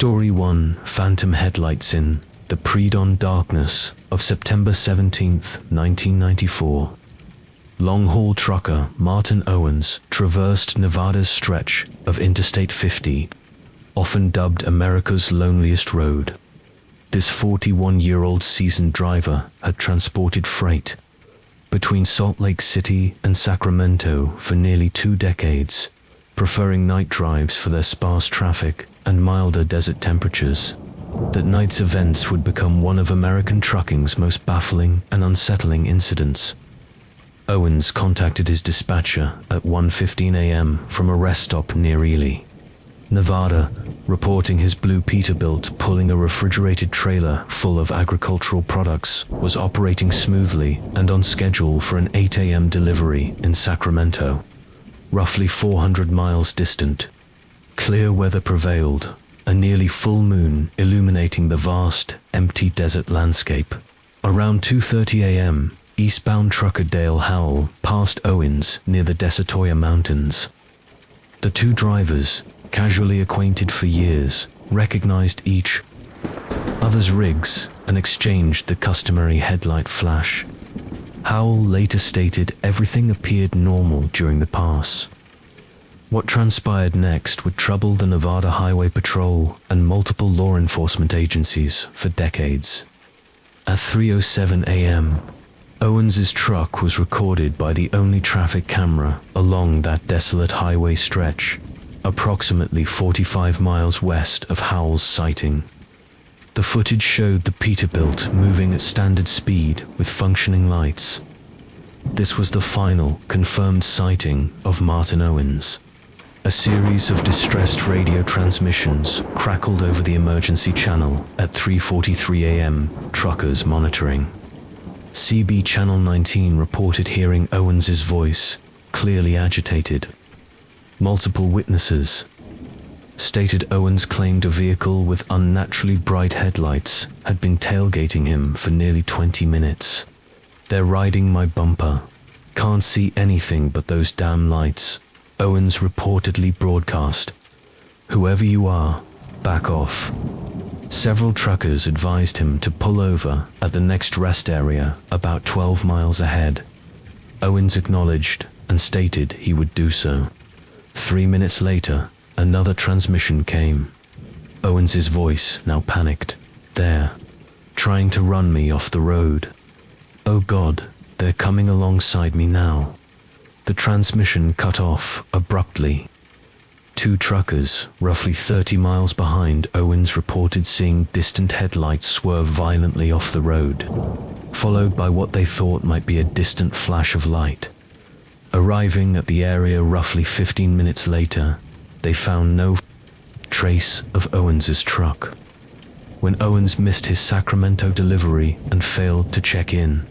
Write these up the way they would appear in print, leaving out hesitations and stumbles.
Story 1: Phantom Headlights. In the pre-dawn darkness of September 17, 1994, long-haul trucker Martin Owens traversed Nevada's stretch of Interstate 50, often dubbed America's loneliest road. This 41-year-old seasoned driver had transported freight between Salt Lake City and Sacramento for nearly 2 decades, preferring night drives for their sparse traffic and milder desert temperatures. That night's events would become one of American trucking's most baffling and unsettling incidents. Owens contacted his dispatcher at 1:15 a.m. from a rest stop near Eerie, Nevada, reporting his blue Peterbilt pulling a refrigerated trailer full of agricultural products was operating smoothly and on schedule for an 8 a.m. delivery in Sacramento, roughly 400 miles distant. Clear weather prevailed, a nearly full moon illuminating the vast, empty desert landscape. Around 2:30 a.m., eastbound trucker Dale Howell passed Owens near the Desert Mountains. The two drivers, casually acquainted for years, recognized each other's rigs and exchanged the customary headlight flash. Howell later stated everything appeared normal during the pass. What transpired next would trouble the Nevada Highway Patrol and multiple law enforcement agencies for decades. At 3:07 a.m., Owens's truck was recorded by the only traffic camera along that desolate highway stretch, approximately 45 miles west of Howell's sighting. The footage showed the Peterbilt moving at standard speed with functioning lights. This was the final confirmed sighting of Martin Owens. A series of distressed radio transmissions crackled over the emergency channel at 3:43 a.m., truckers monitoring. CB Channel 19 reported hearing Owens's voice, clearly agitated. Multiple witnesses stated Owens claimed a vehicle with unnaturally bright headlights had been tailgating him for nearly 20 minutes. "They're riding my bumper. Can't see anything but those damn lights," Owens reportedly broadcast. "Whoever you are, back off." Several truckers advised him to pull over at the next rest area about 12 miles ahead. Owens acknowledged and stated he would do so. 3 minutes later, another transmission came. Owens's voice now panicked. "They're trying to run me off the road. Oh God, they're coming alongside me now." The transmission cut off abruptly. Two truckers, roughly 30 miles behind Owens, reported seeing distant headlights swerve violently off the road, followed by what they thought might be a distant flash of light. Arriving at the area roughly 15 minutes later, they found no trace of Owens's truck. When Owens missed his Sacramento delivery and failed to check in,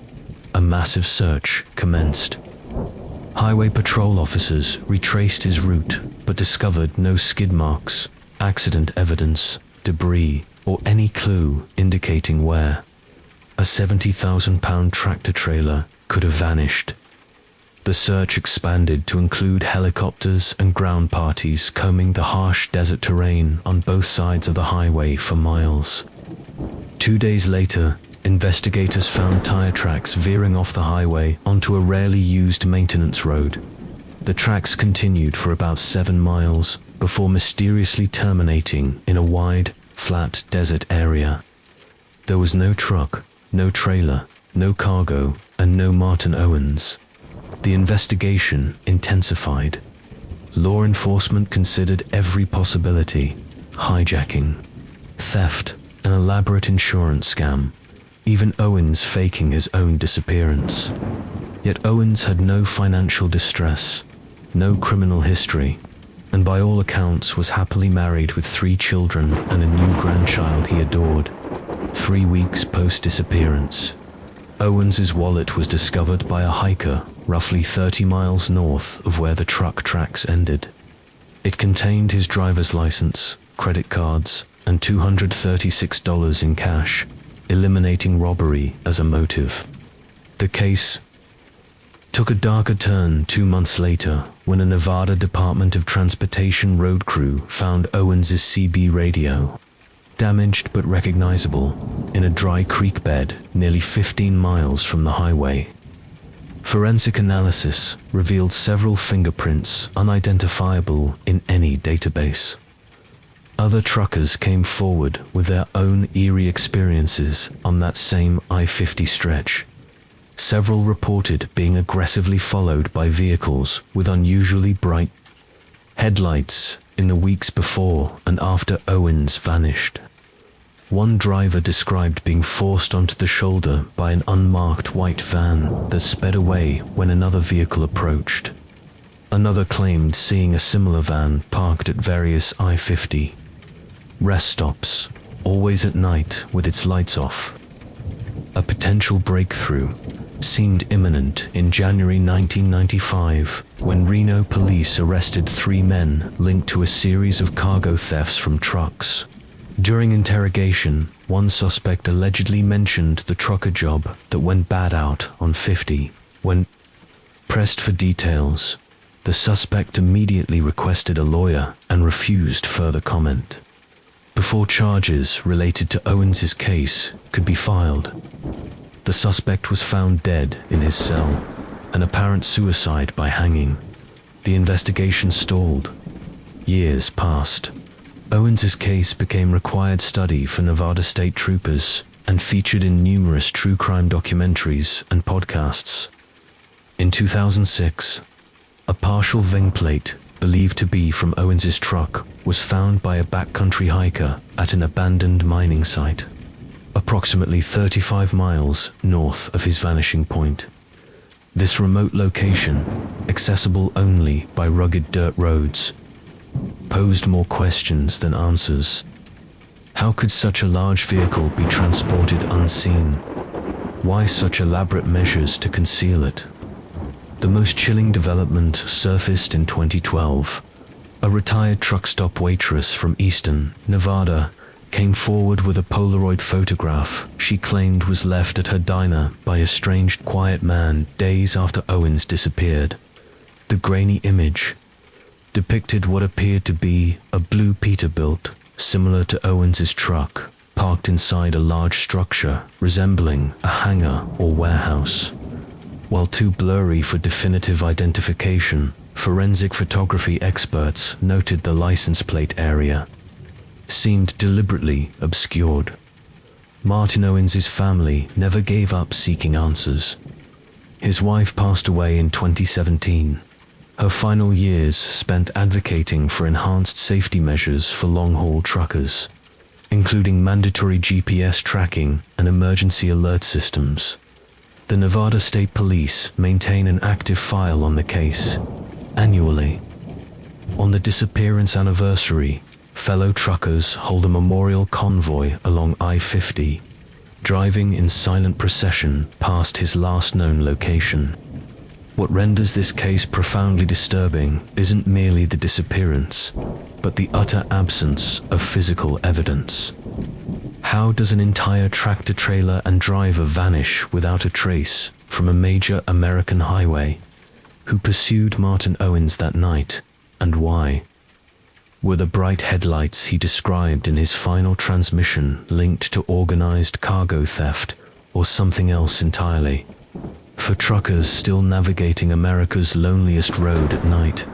a massive search commenced. Highway patrol officers retraced his route, but discovered no skid marks, accident evidence, debris, or any clue indicating where a 70,000-pound tractor trailer could have vanished. The search expanded to include helicopters and ground parties combing the harsh desert terrain on both sides of the highway for miles. 2 days later, investigators found tire tracks veering off the highway onto a rarely used maintenance road. The tracks continued for about 7 miles before mysteriously terminating in a wide, flat desert area. There was no truck, no trailer, no cargo, and no Martin Owens. The investigation intensified. Law enforcement considered every possibility: hijacking, theft, an elaborate insurance scam, even Owens faking his own disappearance. Yet Owens had no financial distress, no criminal history, and by all accounts was happily married with 3 children and a new grandchild he adored. 3 weeks post-disappearance, Owens's wallet was discovered by a hiker roughly 30 miles north of where the truck tracks ended. It contained his driver's license, credit cards, and $236 in cash, eliminating robbery as a motive. The case took a darker turn 2 months later when a Nevada Department of Transportation road crew found Owens's CB radio. damaged but recognizable, in a dry creek bed nearly 15 miles from the highway. Forensic analysis revealed several fingerprints unidentifiable in any database. Other truckers came forward with their own eerie experiences on that same I-50 stretch. Several reported being aggressively followed by vehicles with unusually bright headlights in the weeks before and after Owens vanished. One driver described being forced onto the shoulder by an unmarked white van that sped away when another vehicle approached. Another claimed seeing a similar van parked at various I-50 rest stops, always at night with its lights off. A potential breakthrough seemed imminent in January 1995 when Reno police arrested 3 men linked to a series of cargo thefts from trucks. During interrogation, one suspect allegedly mentioned the trucker job that went bad out on 50. When pressed for details, the suspect immediately requested a lawyer and refused further comment. Before charges related to Owens's case could be filed, the suspect was found dead in his cell, an apparent suicide by hanging. The investigation stalled. Years passed. Owens's case became required study for Nevada state troopers and featured in numerous true crime documentaries and podcasts. In 2006, a partial ving plate believed to be from Owens's truck was found by a backcountry hiker at an abandoned mining site, approximately 35 miles north of his vanishing point. This remote location, accessible only by rugged dirt roads, posed more questions than answers. How could such a large vehicle be transported unseen? Why such elaborate measures to conceal it? The most chilling development surfaced in 2012. A retired truck stop waitress from Easton, Nevada, came forward with a Polaroid photograph she claimed was left at her diner by a strange, quiet man days after Owens disappeared. The grainy image depicted what appeared to be a blue Peterbilt, similar to Owens's truck, parked inside a large structure resembling a hangar or warehouse. While too blurry for definitive identification, forensic photography experts noted the license plate area seemed deliberately obscured. Martin Owens's family never gave up seeking answers. His wife passed away in 2017. Her final years spent advocating for enhanced safety measures for long-haul truckers, including mandatory GPS tracking and emergency alert systems. The Nevada State Police maintain an active file on the case. Annually, on the disappearance anniversary, fellow truckers hold a memorial convoy along I-50, driving in silent procession past his last known location. What renders this case profoundly disturbing isn't merely the disappearance, but the utter absence of physical evidence. How does an entire tractor-trailer and driver vanish without a trace from a major American highway? Who pursued Martin Owens that night, and why? Were the bright headlights he described in his final transmission linked to organized cargo theft, or something else entirely? For truckers still navigating America's loneliest road at night,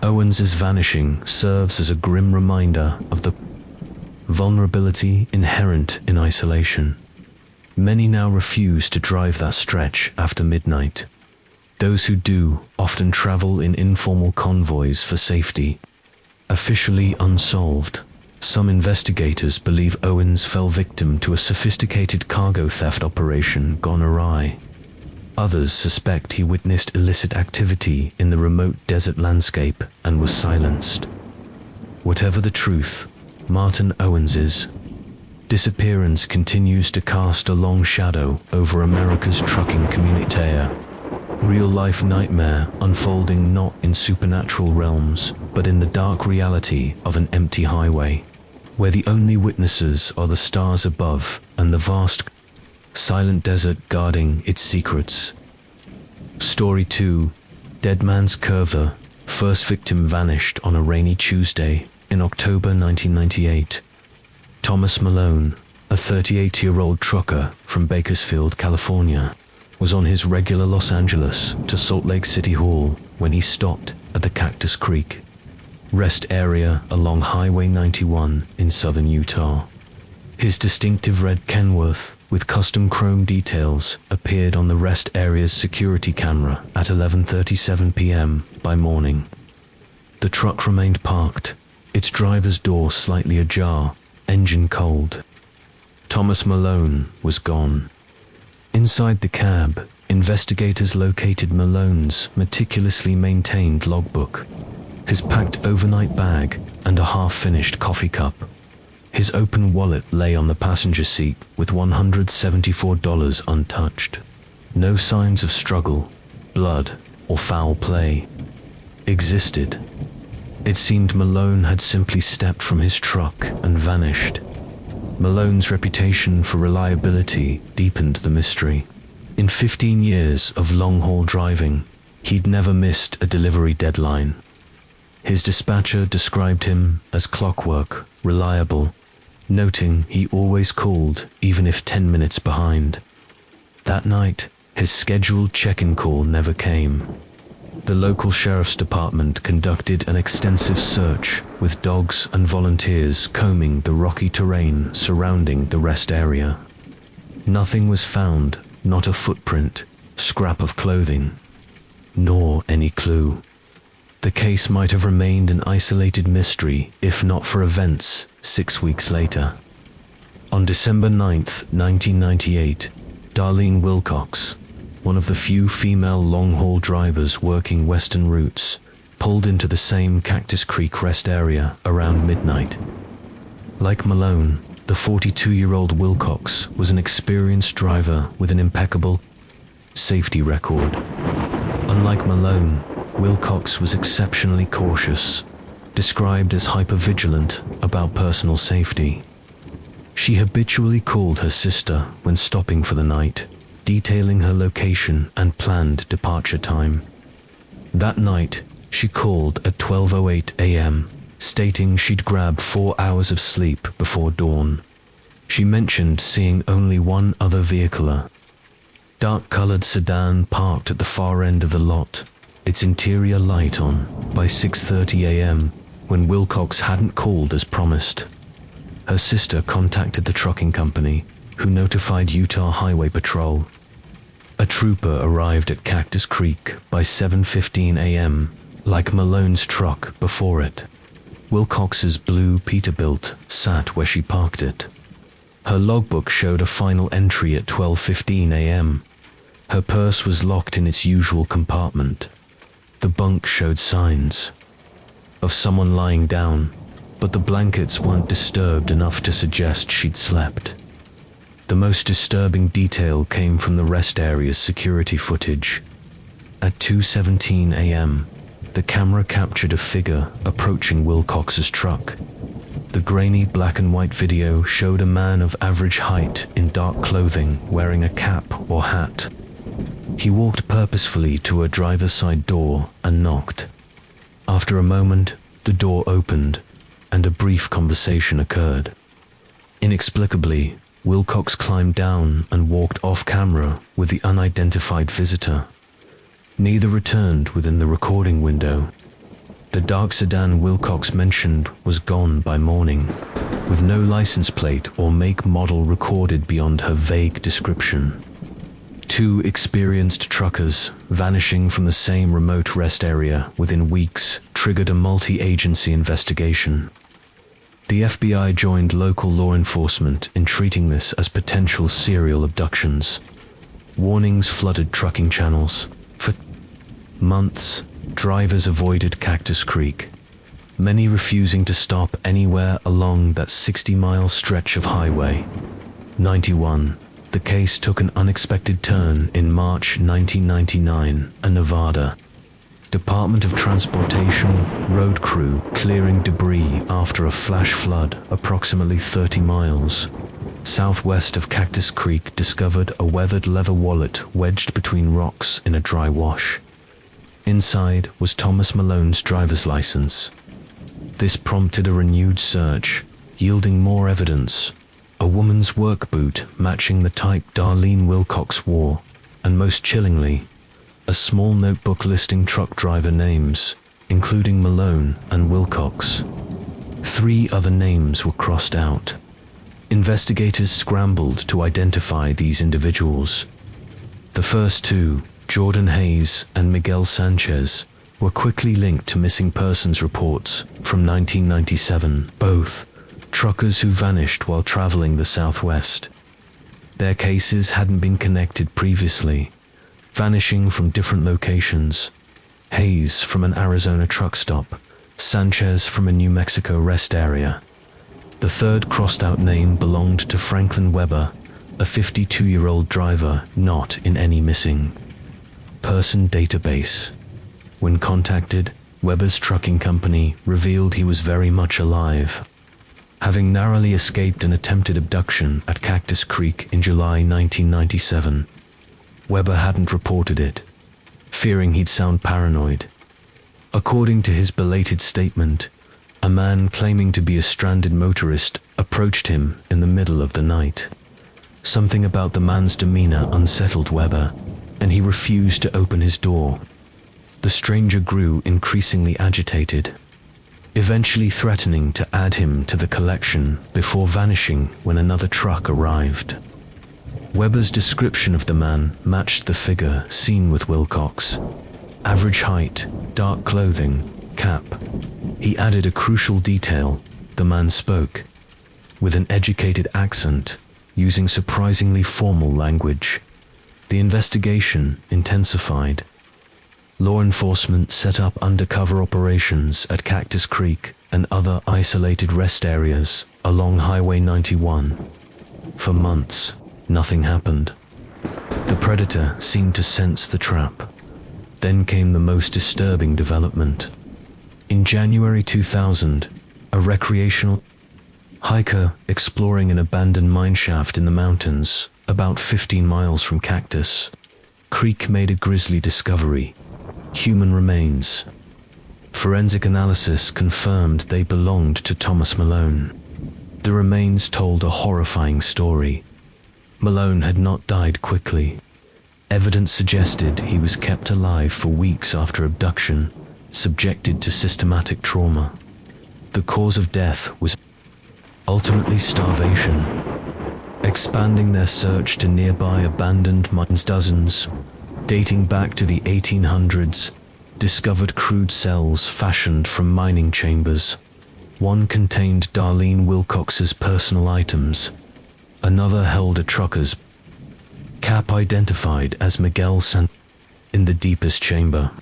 Owens's vanishing serves as a grim reminder of the vulnerability inherent in isolation. Many now refuse to drive that stretch after midnight. Those who do often travel in informal convoys for safety. Officially unsolved, some investigators believe Owens fell victim to a sophisticated cargo theft operation gone awry. Others suspect he witnessed illicit activity in the remote desert landscape and was silenced. Whatever the truth, Martin Owens's disappearance continues to cast a long shadow over America's trucking community. Real-life nightmare unfolding not in supernatural realms, but in the dark reality of an empty highway, where the only witnesses are the stars above and the vast, silent desert guarding its secrets. Story 2. Dead Man's Curve. First victim vanished on a rainy Tuesday in October 1998. Thomas Malone, a 38-year-old trucker from Bakersfield, California, was on his regular Los Angeles to Salt Lake City Hall when he stopped at the Cactus Creek rest area along Highway 91 in southern Utah. His distinctive red Kenworth with custom chrome details appeared on the rest area's security camera at 11:37 p.m. by morning. The truck remained parked, its driver's door slightly ajar, engine cold. Thomas Malone was gone. Inside the cab, investigators located Malone's meticulously maintained logbook, his packed overnight bag, and a half-finished coffee cup. His open wallet lay on the passenger seat with $174 untouched. No signs of struggle, blood, or foul play existed. It seemed Malone had simply stepped from his truck and vanished. Malone's reputation for reliability deepened the mystery. In 15 years of long-haul driving, he'd never missed a delivery deadline. His dispatcher described him as clockwork, reliable, noting he always called even if 10 minutes behind. That night, his scheduled check-in call never came. The local sheriff's department conducted an extensive search with dogs and volunteers combing the rocky terrain surrounding the rest area. Nothing was found, not a footprint, scrap of clothing, nor any clue. The case might have remained an isolated mystery if not for events 6 weeks later. On December 9th, 1998, Darlene Wilcox, one of the few female long-haul drivers working western routes, pulled into the same Cactus Creek rest area around midnight. Like Malone, the 42-year-old Wilcox was an experienced driver with an impeccable safety record. Unlike Malone, Wilcox was exceptionally cautious, described as hypervigilant about personal safety. She habitually called her sister when stopping for the night, detailing her location and planned departure time. That night, she called at 12:08 a.m., stating she'd grab 4 hours of sleep before dawn. She mentioned seeing only one other vehicle, dark-colored sedan parked at the far end of the lot, its interior light on, by 6:30 a.m., when Wilcox hadn't called as promised. Her sister contacted the trucking company, who notified Utah Highway Patrol. A trooper arrived at Cactus Creek by 7:15 a.m., like Malone's truck before it. Wilcox's blue Peterbilt sat where she parked it. Her logbook showed a final entry at 12:15 a.m. Her purse was locked in its usual compartment. The bunk showed signs of someone lying down, but the blankets weren't disturbed enough to suggest she'd slept. The most disturbing detail came from the rest area's security footage. At 2:17 a.m., the camera captured a figure approaching Wilcox's truck. The grainy black and white video showed a man of average height in dark clothing wearing a cap or hat. He walked purposefully to a driver's side door and knocked. After a moment, the door opened and a brief conversation occurred. Inexplicably, Wilcox climbed down and walked off camera with the unidentified visitor. Neither returned within the recording window. The dark sedan Wilcox mentioned was gone by morning, with no license plate or make model recorded beyond her vague description. Two experienced truckers vanishing from the same remote rest area within weeks triggered a multi-agency investigation. The FBI joined local law enforcement in treating this as potential serial abductions. Warnings flooded trucking channels. For months, drivers avoided Cactus Creek, many refusing to stop anywhere along that 60-mile stretch of Highway 91. The case took an unexpected turn in March 1999 in Nevada. Department of Transportation road crew clearing debris after a flash flood approximately 30 miles southwest of Cactus Creek discovered a weathered leather wallet wedged between rocks in a dry wash. Inside was Thomas Malone's driver's license. This prompted a renewed search, yielding more evidence. A woman's work boot matching the type Darlene Wilcox wore, and most chillingly, a small notebook listing truck driver names, including Malone and Wilcox. 3 other names were crossed out. Investigators scrambled to identify these individuals. The first 2, Jordan Hayes and Miguel Sanchez, were quickly linked to missing persons reports from 1997, both truckers who vanished while traveling the Southwest. Their cases hadn't been connected previously, vanishing from different locations. Hayes from an Arizona truck stop, Sanchez from a New Mexico rest area. The third crossed-out name belonged to Franklin Weber, a 52-year-old driver not in any missing person database. When contacted, Weber's trucking company revealed he was very much alive, having narrowly escaped an attempted abduction at Cactus Creek in July 1997. Weber hadn't reported it, fearing he'd sound paranoid. According to his belated statement, a man claiming to be a stranded motorist approached him in the middle of the night. Something about the man's demeanor unsettled Weber, and he refused to open his door. The stranger grew increasingly agitated, eventually threatening to add him to the collection before vanishing when another truck arrived. Weber's description of the man matched the figure seen with Wilcox. Average height, dark clothing, cap. He added a crucial detail: the man spoke with an educated accent, using surprisingly formal language. The investigation intensified. Law enforcement set up undercover operations at Cactus Creek and other isolated rest areas along Highway 91. For months, nothing happened. The predator seemed to sense the trap. Then came the most disturbing development. In January 2000, a recreational hiker exploring an abandoned mineshaft in the mountains about 15 miles from Cactus Creek made a grisly discovery: human remains. Forensic analysis confirmed they belonged to Thomas Malone. The remains told a horrifying story. Malone had not died quickly. Evidence suggested he was kept alive for weeks after abduction, subjected to systematic trauma. The cause of death was ultimately starvation. Expanding their search to nearby abandoned mines, dozens, dating back to the 1800s, discovered crude cells fashioned from mining chambers. One contained Darlene Wilcox's personal items. Another held a trucker's cap identified as Miguel San. In the deepest chamber,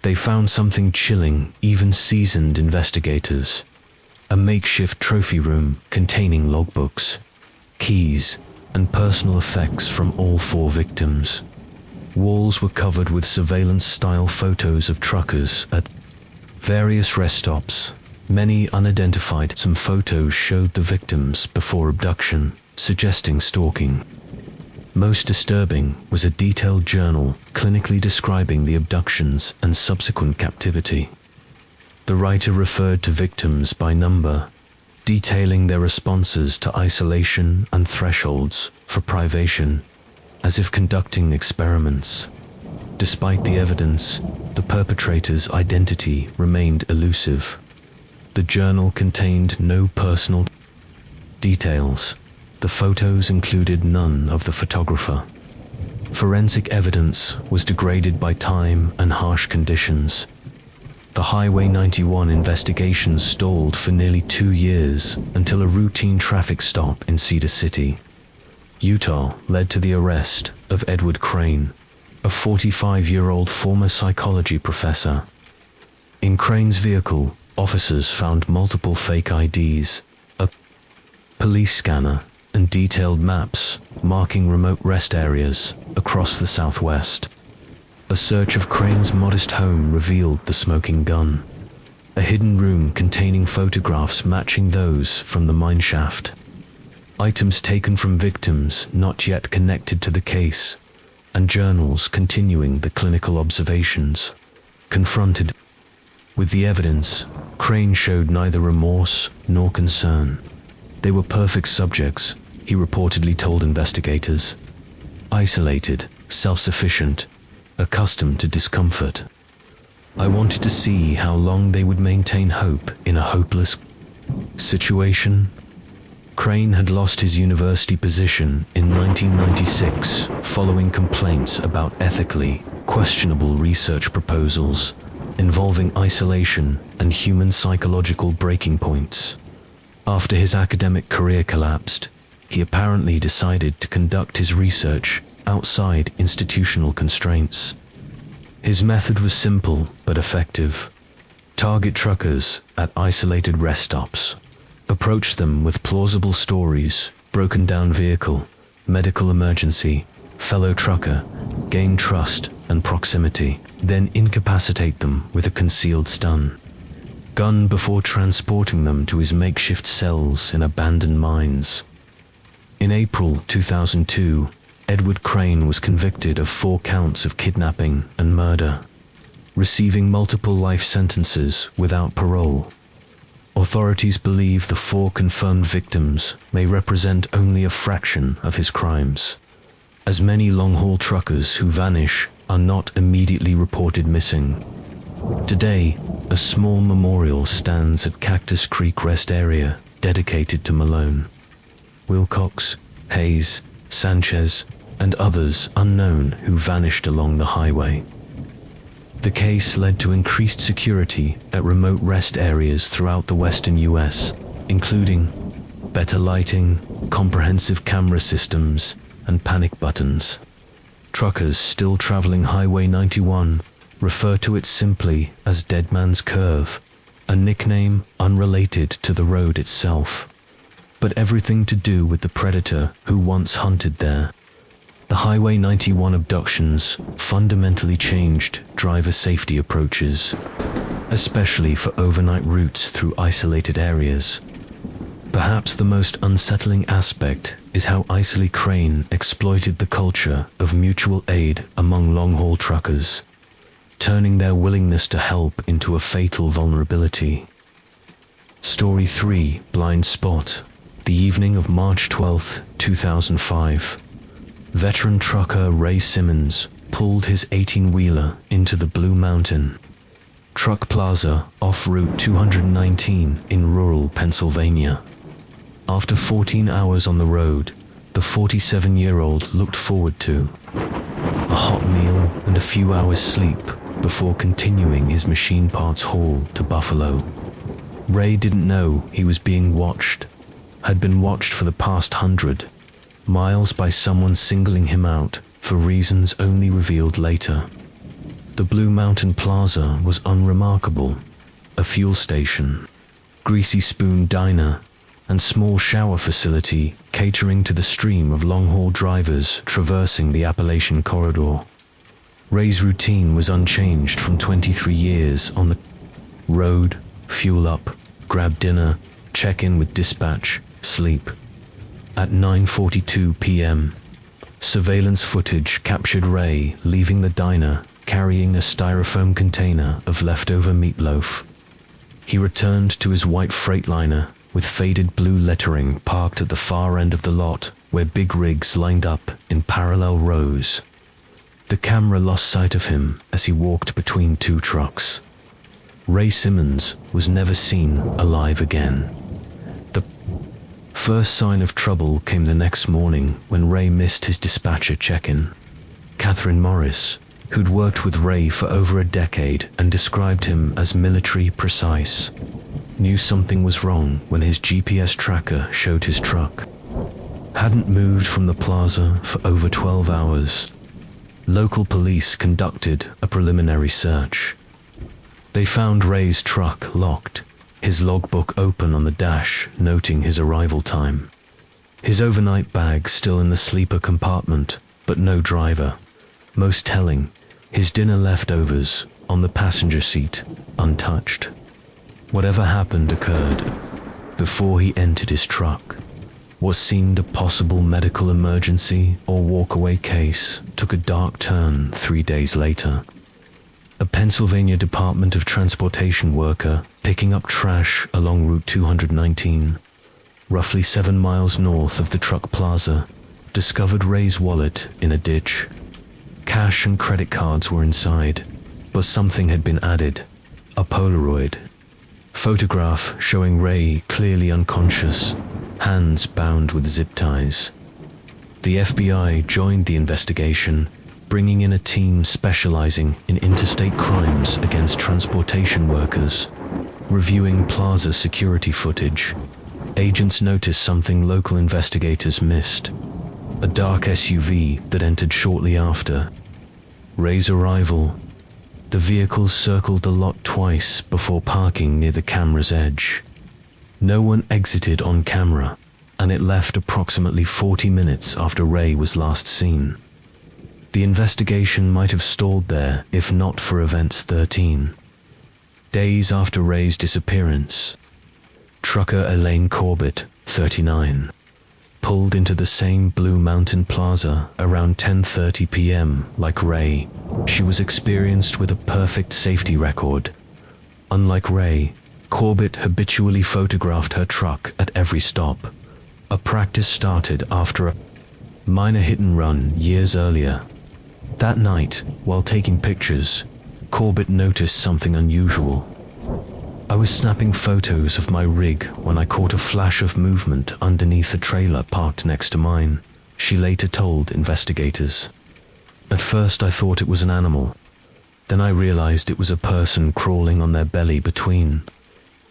they found something chilling, even seasoned investigators: a makeshift trophy room containing logbooks, keys, and personal effects from all 4 victims. Walls were covered with surveillance-style photos of truckers at various rest stops, many unidentified. Some photos showed the victims before abduction, suggesting stalking. Most disturbing was a detailed journal clinically describing the abductions and subsequent captivity. The writer referred to victims by number, detailing their responses to isolation and thresholds for privation, as if conducting experiments. Despite the evidence, the perpetrator's identity remained elusive. The journal contained no personal details. The photos included none of the photographer. Forensic evidence was degraded by time and harsh conditions. The Highway 91 investigation stalled for nearly 2 years until a routine traffic stop in Cedar City, Utah, led to the arrest of Edward Crane, a 45-year-old former psychology professor. In Crane's vehicle, officers found multiple fake IDs, a police scanner, and detailed maps marking remote rest areas across the Southwest. A search of Crane's modest home revealed the smoking gun, a hidden room containing photographs matching those from the mineshaft, items taken from victims not yet connected to the case, and journals continuing the clinical observations. Confronted with the evidence, Crane showed neither remorse nor concern. They were perfect subjects, he reportedly told investigators. Isolated, self-sufficient, accustomed to discomfort. I wanted to see how long they would maintain hope in a hopeless situation. Crane had lost his university position in 1996 following complaints about ethically questionable research proposals involving isolation and human psychological breaking points. After his academic career collapsed, he apparently decided to conduct his research outside institutional constraints. His method was simple but effective. Target truckers at isolated rest stops. Approach them with plausible stories, broken down vehicle, medical emergency, fellow trucker, gain trust and proximity, then incapacitate them with a concealed stun gun before transporting them to his makeshift cells in abandoned mines. In April 2002, Edward Crane was convicted of 4 counts of kidnapping and murder, receiving multiple life sentences without parole. Authorities believe the 4 confirmed victims may represent only a fraction of his crimes, as many long-haul truckers who vanish are not immediately reported missing. Today, a small memorial stands at Cactus Creek Rest Area dedicated to Malone, Wilcox, Hayes, Sanchez, and others unknown who vanished along the highway. The case led to increased security at remote rest areas throughout the western US, including better lighting, comprehensive camera systems, and panic buttons. Truckers still traveling Highway 91 refer to it simply as Dead Man's Curve, a nickname unrelated to the road itself, but everything to do with the predator who once hunted there. The Highway 91 abductions fundamentally changed driver safety approaches, especially for overnight routes through isolated areas. Perhaps the most unsettling aspect is how Isley Crane exploited the culture of mutual aid among long-haul truckers, turning their willingness to help into a fatal vulnerability. Story 3, Blind Spot. The evening of March 12, 2005. Veteran trucker Ray Simmons pulled his 18-wheeler into the Blue Mountain Truck Plaza off Route 219 in rural Pennsylvania. After 14 hours on the road, the 47-year-old looked forward to a hot meal and a few hours sleep before continuing his machine parts haul to Buffalo. Ray didn't know he was being watched, had been watched for the past 100 miles by someone singling him out for reasons only revealed later. The Blue Mountain Plaza was unremarkable: a fuel station, greasy spoon diner, and small shower facility catering to the stream of long-haul drivers traversing the Appalachian Corridor. Ray's routine was unchanged from 23 years on the road: fuel up, grab dinner, check in with dispatch, sleep. At 9:42 p.m., surveillance footage captured Ray leaving the diner carrying a styrofoam container of leftover meatloaf. He returned to his white Freightliner with faded blue lettering parked at the far end of the lot where big rigs lined up in parallel rows. The camera lost sight of him as he walked between 2 trucks. Ray Simmons was never seen alive again. The first sign of trouble came the next morning when Ray missed his dispatcher check-in. Catherine Morris, who'd worked with Ray for over a decade and described him as military precise, knew something was wrong when his GPS tracker showed his truck hadn't moved from the plaza for over 12 hours. Local police conducted a preliminary search. They found Ray's truck locked, his logbook open on the dash noting his arrival time. His overnight bag still in the sleeper compartment, but no driver. Most telling, his dinner leftovers on the passenger seat, untouched. Whatever happened occurred before he entered his truck. What seemed a possible medical emergency or walkaway case took a dark turn 3 days later. A Pennsylvania Department of Transportation worker picking up trash along Route 219 roughly 7 miles north of the truck plaza, discovered Ray's wallet in a ditch. Cash and credit cards were inside, but something had been added, a Polaroid. Photograph showing Ray clearly unconscious, hands bound with zip ties. The FBI joined the investigation, bringing in a team specializing in interstate crimes against transportation workers. Reviewing plaza security footage, agents noticed something local investigators missed: a dark SUV that entered shortly after Ray's arrival. The vehicle circled the lot twice before parking near the camera's edge. No one exited on camera, and it left approximately 40 minutes after Ray was last seen. The investigation might have stalled there if not for Events 13. Days after Ray's disappearance, trucker Elaine Corbett, 39, pulled into the same Blue Mountain Plaza around 10:30 p.m. Like Ray, she was experienced with a perfect safety record. Unlike Ray, Corbett habitually photographed her truck at every stop. A practice started after a minor hit-and-run years earlier. That night, while taking pictures, Corbett noticed something unusual. "I was snapping photos of my rig when I caught a flash of movement underneath a trailer parked next to mine," she later told investigators. "At first I thought it was an animal. Then I realized it was a person crawling on their belly between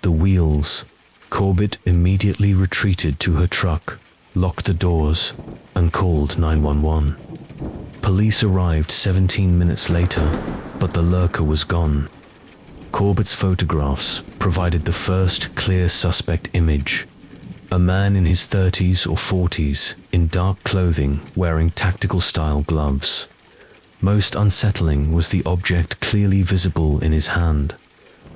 the wheels." Corbett immediately retreated to her truck, locked the doors, and called 911. Police arrived 17 minutes later, but the lurker was gone. Corbett's photographs provided the first clear suspect image: a man in his 30s or 40s, in dark clothing, wearing tactical-style gloves. Most unsettling was the object clearly visible in his hand: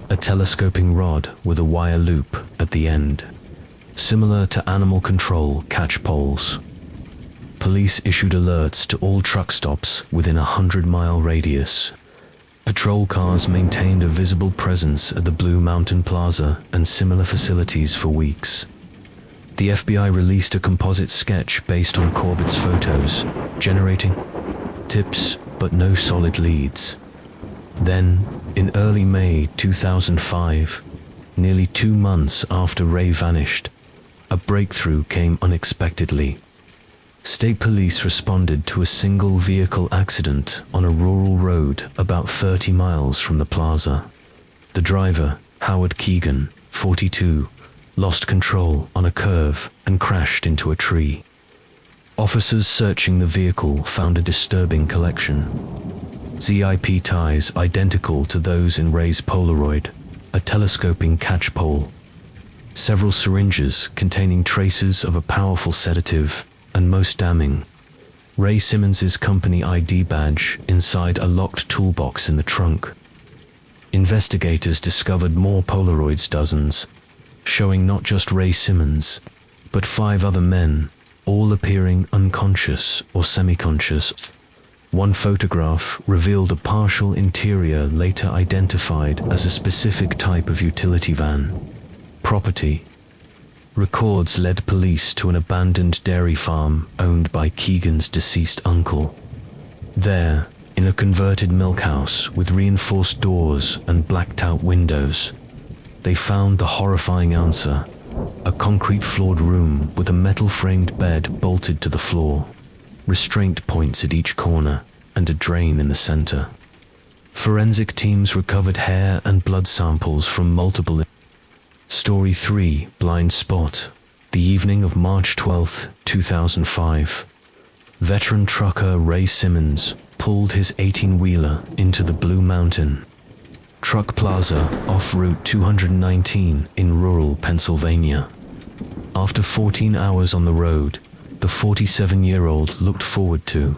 a telescoping rod with a wire loop at the end, similar to animal control catch poles. Police issued alerts to all truck stops within a 100-mile radius. Patrol cars maintained a visible presence at the Blue Mountain Plaza and similar facilities for weeks. The FBI released a composite sketch based on Corbett's photos, generating tips but no solid leads. Then, in early May 2005, nearly 2 months after Ray vanished, a breakthrough came unexpectedly. State police responded to a single vehicle accident on a rural road about 30 miles from the plaza. The driver, Howard Keegan, 42, lost control on a curve and crashed into a tree. Officers searching the vehicle found a disturbing collection: ZIP ties identical to those in Ray's Polaroid, a telescoping catch pole, several syringes containing traces of a powerful sedative, and most damning, Ray Simmons's company ID badge inside a locked toolbox in the trunk. Investigators discovered more Polaroids, dozens, showing not just Ray Simmons, but 5 other men, all appearing unconscious or semi-conscious. One photograph revealed a partial interior later identified as a specific type of utility van. Property. Records led police to an abandoned dairy farm owned by Keegan's deceased uncle. There, in a converted milk house with reinforced doors and blacked-out windows, they found the horrifying answer: a concrete-floored room with a metal-framed bed bolted to the floor, restraint points at each corner, and a drain in the center. Forensic teams recovered hair and blood samples from multiple. Story 3: Blind Spot. The evening of March 12, 2005. Veteran trucker Ray Simmons pulled his 18-wheeler into the Blue Mountain Truck Plaza off Route 219 in rural Pennsylvania. After 14 hours on the road, the 47-year-old looked forward to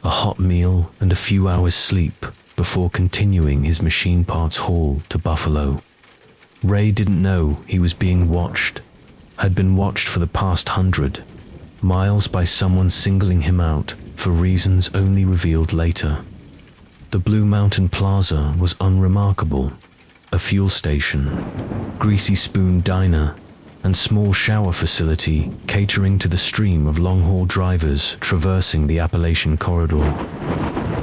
a hot meal and a few hours sleep before continuing his machine parts haul to Buffalo. Ray didn't know he was being watched, had been watched for the past 100 miles by someone singling him out for reasons only revealed later. The Blue Mountain Plaza was unremarkable: a fuel station, greasy spoon diner, and small shower facility catering to the stream of long-haul drivers traversing the Appalachian corridor.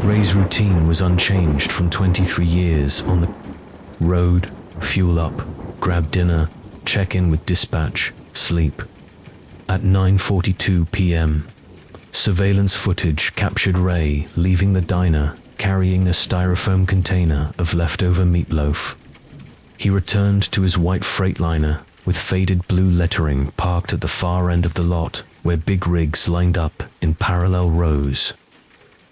Ray's routine was unchanged from 23 years on the road: fuel up, grab dinner, check in with dispatch, sleep. At 9:42 p.m., surveillance footage captured Ray leaving the diner carrying a styrofoam container of leftover meatloaf. He returned to his white Freightliner with faded blue lettering parked at the far end of the lot where big rigs lined up in parallel rows.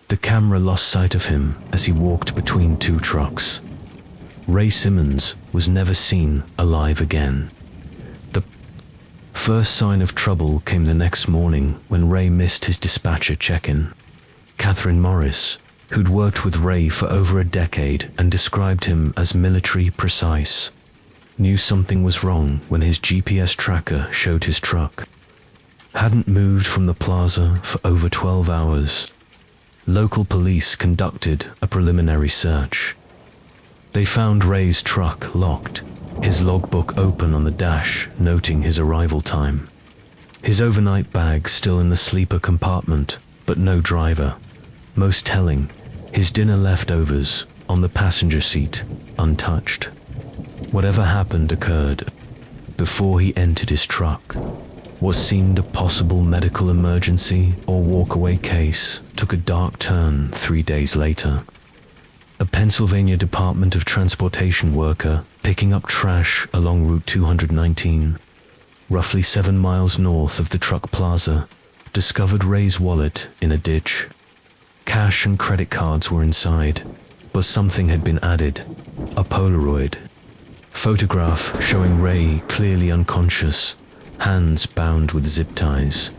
The camera lost sight of him as he walked between two trucks. Ray Simmons was never seen alive again. The first sign of trouble came the next morning when Ray missed his dispatcher check-in. Catherine Morris, who'd worked with Ray for over a decade and described him as military precise, knew something was wrong when his GPS tracker showed his truck hadn't moved from the plaza for over 12 hours. Local police conducted a preliminary search. They found Ray's truck locked, his logbook open on the dash noting his arrival time. His overnight bag still in the sleeper compartment, but no driver. Most telling, his dinner leftovers on the passenger seat, untouched. Whatever happened occurred before he entered his truck. What seemed a possible medical emergency or walkaway case took a dark turn 3 days later. A Pennsylvania Department of Transportation worker picking up trash along Route 219, roughly 7 miles north of the truck plaza, discovered Ray's wallet in a ditch. Cash and credit cards were inside, but something had been added: a Polaroid photograph showing Ray clearly unconscious, hands bound with zip ties.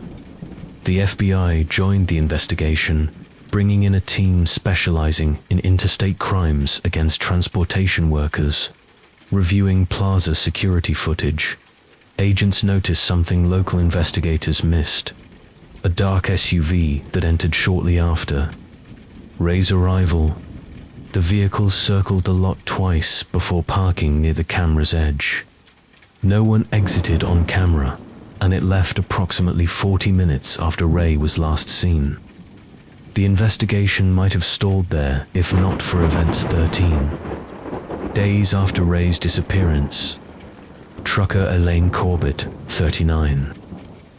The FBI joined the investigation, bringing in a team specializing in interstate crimes against transportation workers. Reviewing plaza security footage, agents noticed something local investigators missed: a dark SUV that entered shortly after Ray's arrival. The vehicle circled the lot twice before parking near the camera's edge. No one exited on camera, and it left approximately 40 minutes after Ray was last seen. The investigation might have stalled there if not for Events 13. Days after Ray's disappearance, trucker Elaine Corbett, 39,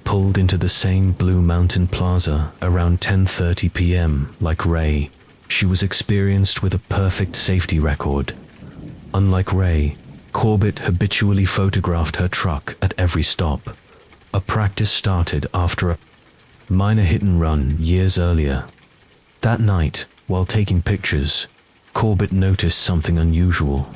pulled into the same Blue Mountain Plaza around 10:30 p.m. Like Ray, she was experienced with a perfect safety record. Unlike Ray, Corbett habitually photographed her truck at every stop. A practice started after a minor hit-and-run years earlier. That night, while taking pictures, Corbett noticed something unusual.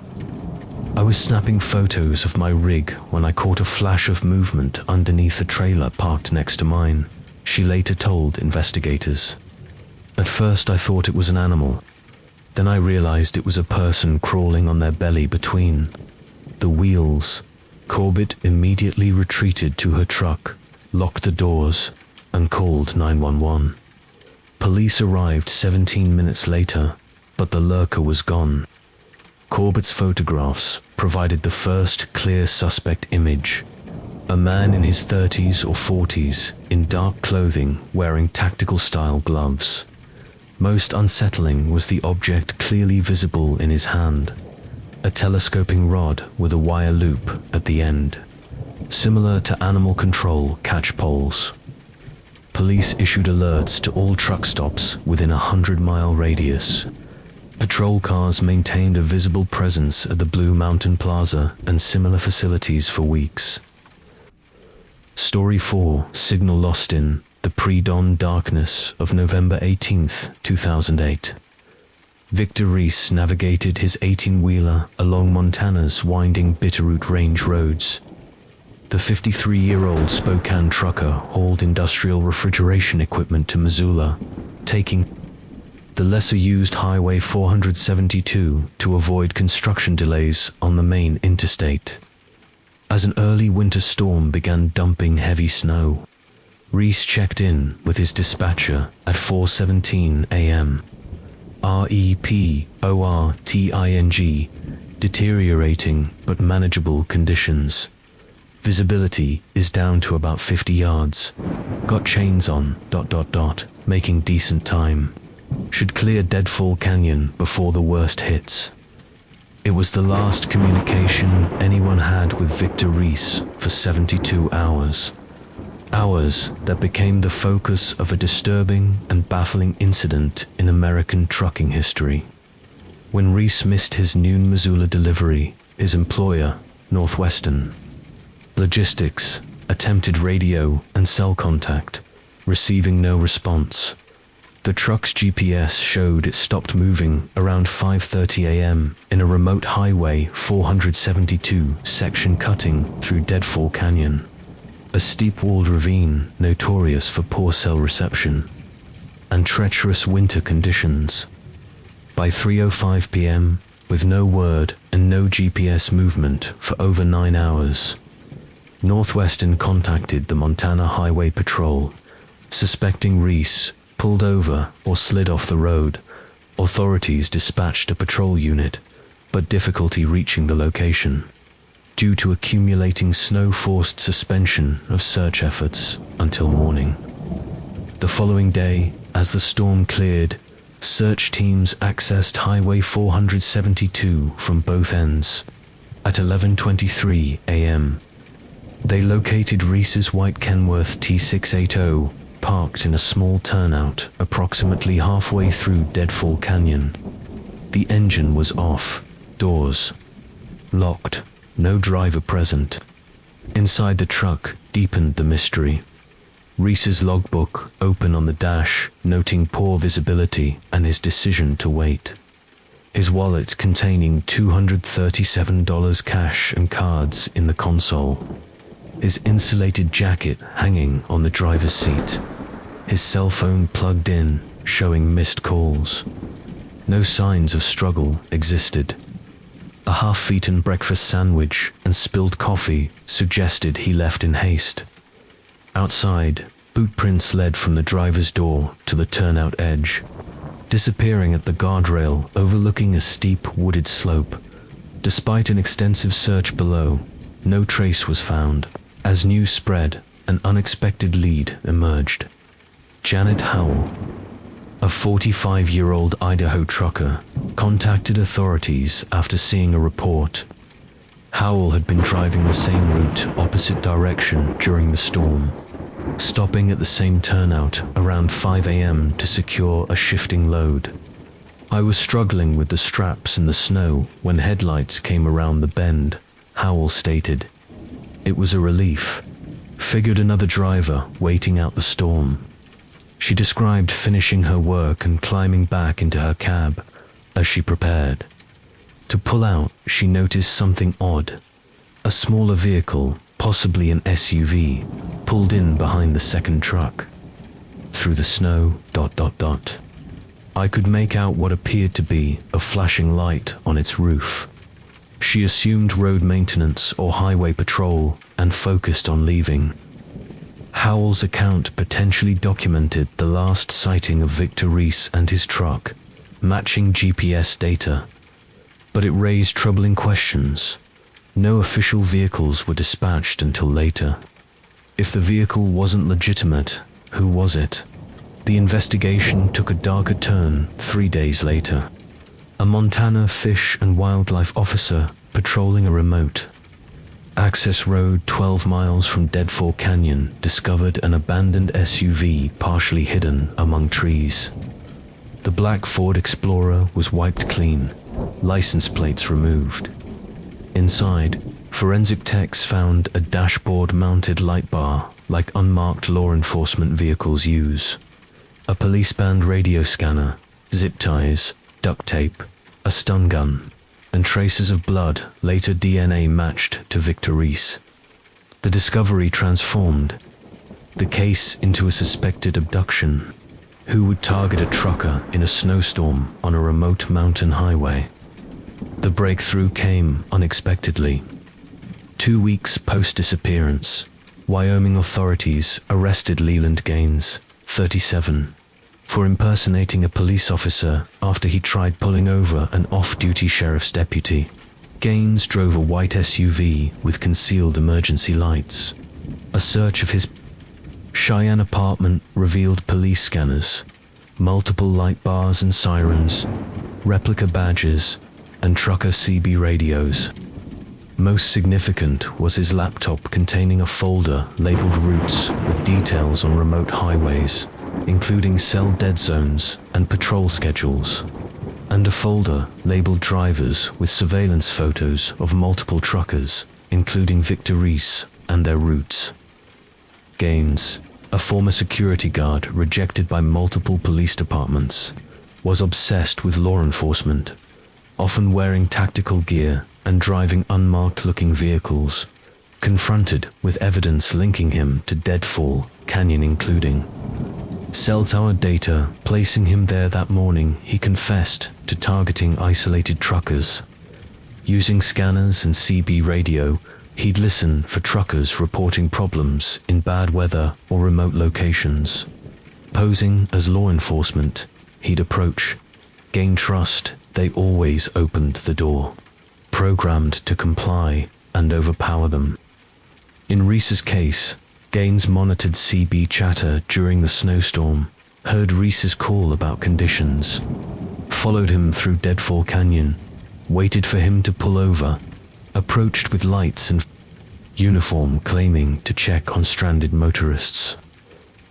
"I was snapping photos of my rig when I caught a flash of movement underneath the trailer parked next to mine," she later told investigators. "At first I thought it was an animal. Then I realized it was a person crawling on their belly between the wheels." Corbett immediately retreated to her truck, locked the doors, and called 911. Police arrived 17 minutes later, but the lurker was gone. Corbett's photographs provided the first clear suspect image: a man in his 30s or 40s in dark clothing wearing tactical-style gloves. Most unsettling was the object clearly visible in his hand: a telescoping rod with a wire loop at the end, similar to animal control catch poles. Police issued alerts to all truck stops within a 100-mile radius. Patrol cars maintained a visible presence at the Blue Mountain Plaza and similar facilities for weeks. Story 4: Signal lost in the pre-dawn darkness of November 18, 2008. Victor Reese navigated his 18-wheeler along Montana's winding Bitterroot Range roads. The 53-year-old Spokane trucker hauled industrial refrigeration equipment to Missoula, taking the lesser-used Highway 472 to avoid construction delays on the main interstate. As an early winter storm began dumping heavy snow, Reese checked in with his dispatcher at 4:17 a.m. reporting deteriorating but manageable conditions. Visibility is down to about 50 yards. Got chains on, ... making decent time. Should clear Deadfall Canyon before the worst hits. It was the last communication anyone had with Victor Reese for 72 hours. Hours that became the focus of a disturbing and baffling incident in American trucking history. When Reese missed his noon Missoula delivery, his employer, Northwestern Logistics, attempted radio and cell contact, receiving no response. The truck's GPS showed it stopped moving around 5:30 a.m. in a remote Highway 472 section cutting through Deadfall Canyon, a steep-walled ravine notorious for poor cell reception and treacherous winter conditions. By 3:05 p.m., with no word and no GPS movement for over 9 hours, Northwestern contacted the Montana Highway Patrol, suspecting Reese pulled over or slid off the road. Authorities dispatched a patrol unit, but difficulty reaching the location due to accumulating snow forced suspension of search efforts until morning. The following day, as the storm cleared, search teams accessed Highway 472 from both ends. At 11:23 a.m., they located Reese's white Kenworth T680 parked in a small turnout approximately halfway through Deadfall Canyon. The engine was off, doors locked, no driver present. Inside the truck deepened the mystery. Reese's logbook open on the dash, noting poor visibility and his decision to wait. His wallet containing $237 cash and cards in the console. His insulated jacket hanging on the driver's seat. His cell phone plugged in, showing missed calls. No signs of struggle existed. A half-eaten breakfast sandwich and spilled coffee suggested he left in haste. Outside, boot prints led from the driver's door to the turnout edge, disappearing at the guardrail overlooking a steep wooded slope. Despite an extensive search below, no trace was found. As news spread, an unexpected lead emerged. Janet Howell, a 45-year-old Idaho trucker, contacted authorities after seeing a report. Howell had been driving the same route opposite direction during the storm, stopping at the same turnout around 5 a.m. to secure a shifting load. I was struggling with the straps in the snow when headlights came around the bend, Howell stated. It was a relief. Figured another driver waiting out the storm. She described finishing her work and climbing back into her cab as she prepared. To pull out, she noticed something odd. A smaller vehicle, possibly an SUV, pulled in behind the second truck. Through the snow, ... I could make out what appeared to be a flashing light on its roof. She assumed road maintenance or highway patrol and focused on leaving. Howell's account potentially documented the last sighting of Victor Reese and his truck, matching GPS data. But it raised troubling questions. No official vehicles were dispatched until later. If the vehicle wasn't legitimate, who was it? The investigation took a darker turn 3 days later. A Montana Fish and Wildlife officer patrolling a remote access road 12 miles from Deadfall Canyon discovered an abandoned SUV partially hidden among trees. The black Ford Explorer was wiped clean, license plates removed. Inside, forensic techs found a dashboard-mounted light bar like unmarked law enforcement vehicles use, a police-band radio scanner, zip ties, duct tape, a stun gun, and traces of blood later DNA matched to Victor Reese. The discovery transformed the case into a suspected abduction. Who would target a trucker in a snowstorm on a remote mountain highway? The breakthrough came unexpectedly. 2 weeks post-disappearance, Wyoming authorities arrested Leland Gaines, 37, for impersonating a police officer after he tried pulling over an off-duty sheriff's deputy. Gaines drove a white SUV with concealed emergency lights. A search of his Cheyenne apartment revealed police scanners, multiple light bars and sirens, replica badges, and trucker CB radios. Most significant was his laptop containing a folder labeled routes with details on remote highways, including cell dead zones and patrol schedules, and a folder labeled drivers with surveillance photos of multiple truckers, including Victor Reese, and their routes. Gaines, a former security guard rejected by multiple police departments, was obsessed with law enforcement, often wearing tactical gear and driving unmarked-looking vehicles, confronted with evidence linking him to Deadfall Canyon, including cell tower data placing him there that morning. He confessed to targeting isolated truckers. Using scanners and CB radio, he'd listen for truckers reporting problems in bad weather or remote locations. Posing as law enforcement, he'd approach, gain trust. They always opened the door, programmed to comply and overpower them. In Reese's case, Gaines monitored CB chatter during the snowstorm, heard Reese's call about conditions, followed him through Deadfall Canyon, waited for him to pull over, approached with lights and uniform claiming to check on stranded motorists,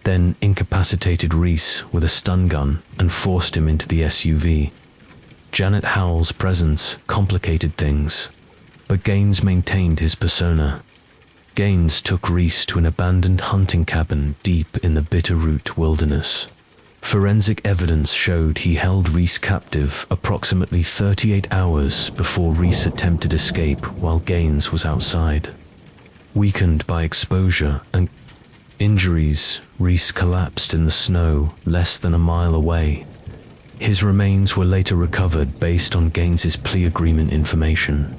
then incapacitated Reese with a stun gun and forced him into the SUV. Janet Howell's presence complicated things, but Gaines maintained his persona. Gaines took Reese to an abandoned hunting cabin deep in the Bitterroot wilderness. Forensic evidence showed he held Reese captive approximately 38 hours before Reese attempted escape while Gaines was outside. Weakened by exposure and injuries, Reese collapsed in the snow less than a mile away. His remains were later recovered based on Gaines's plea agreement information.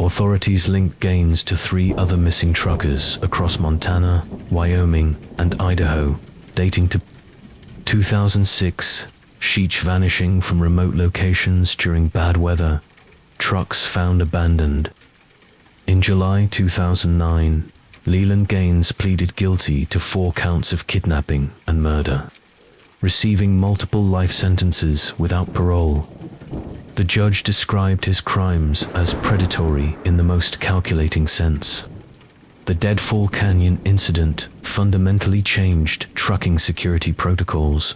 Authorities linked Gaines to 3 other missing truckers across Montana, Wyoming, and Idaho, dating to 2006, each vanishing from remote locations during bad weather, trucks found abandoned. In July 2009, Leland Gaines pleaded guilty to 4 counts of kidnapping and murder, receiving multiple life sentences without parole. The judge described his crimes as predatory in the most calculating sense. The Deadfall Canyon incident fundamentally changed trucking security protocols.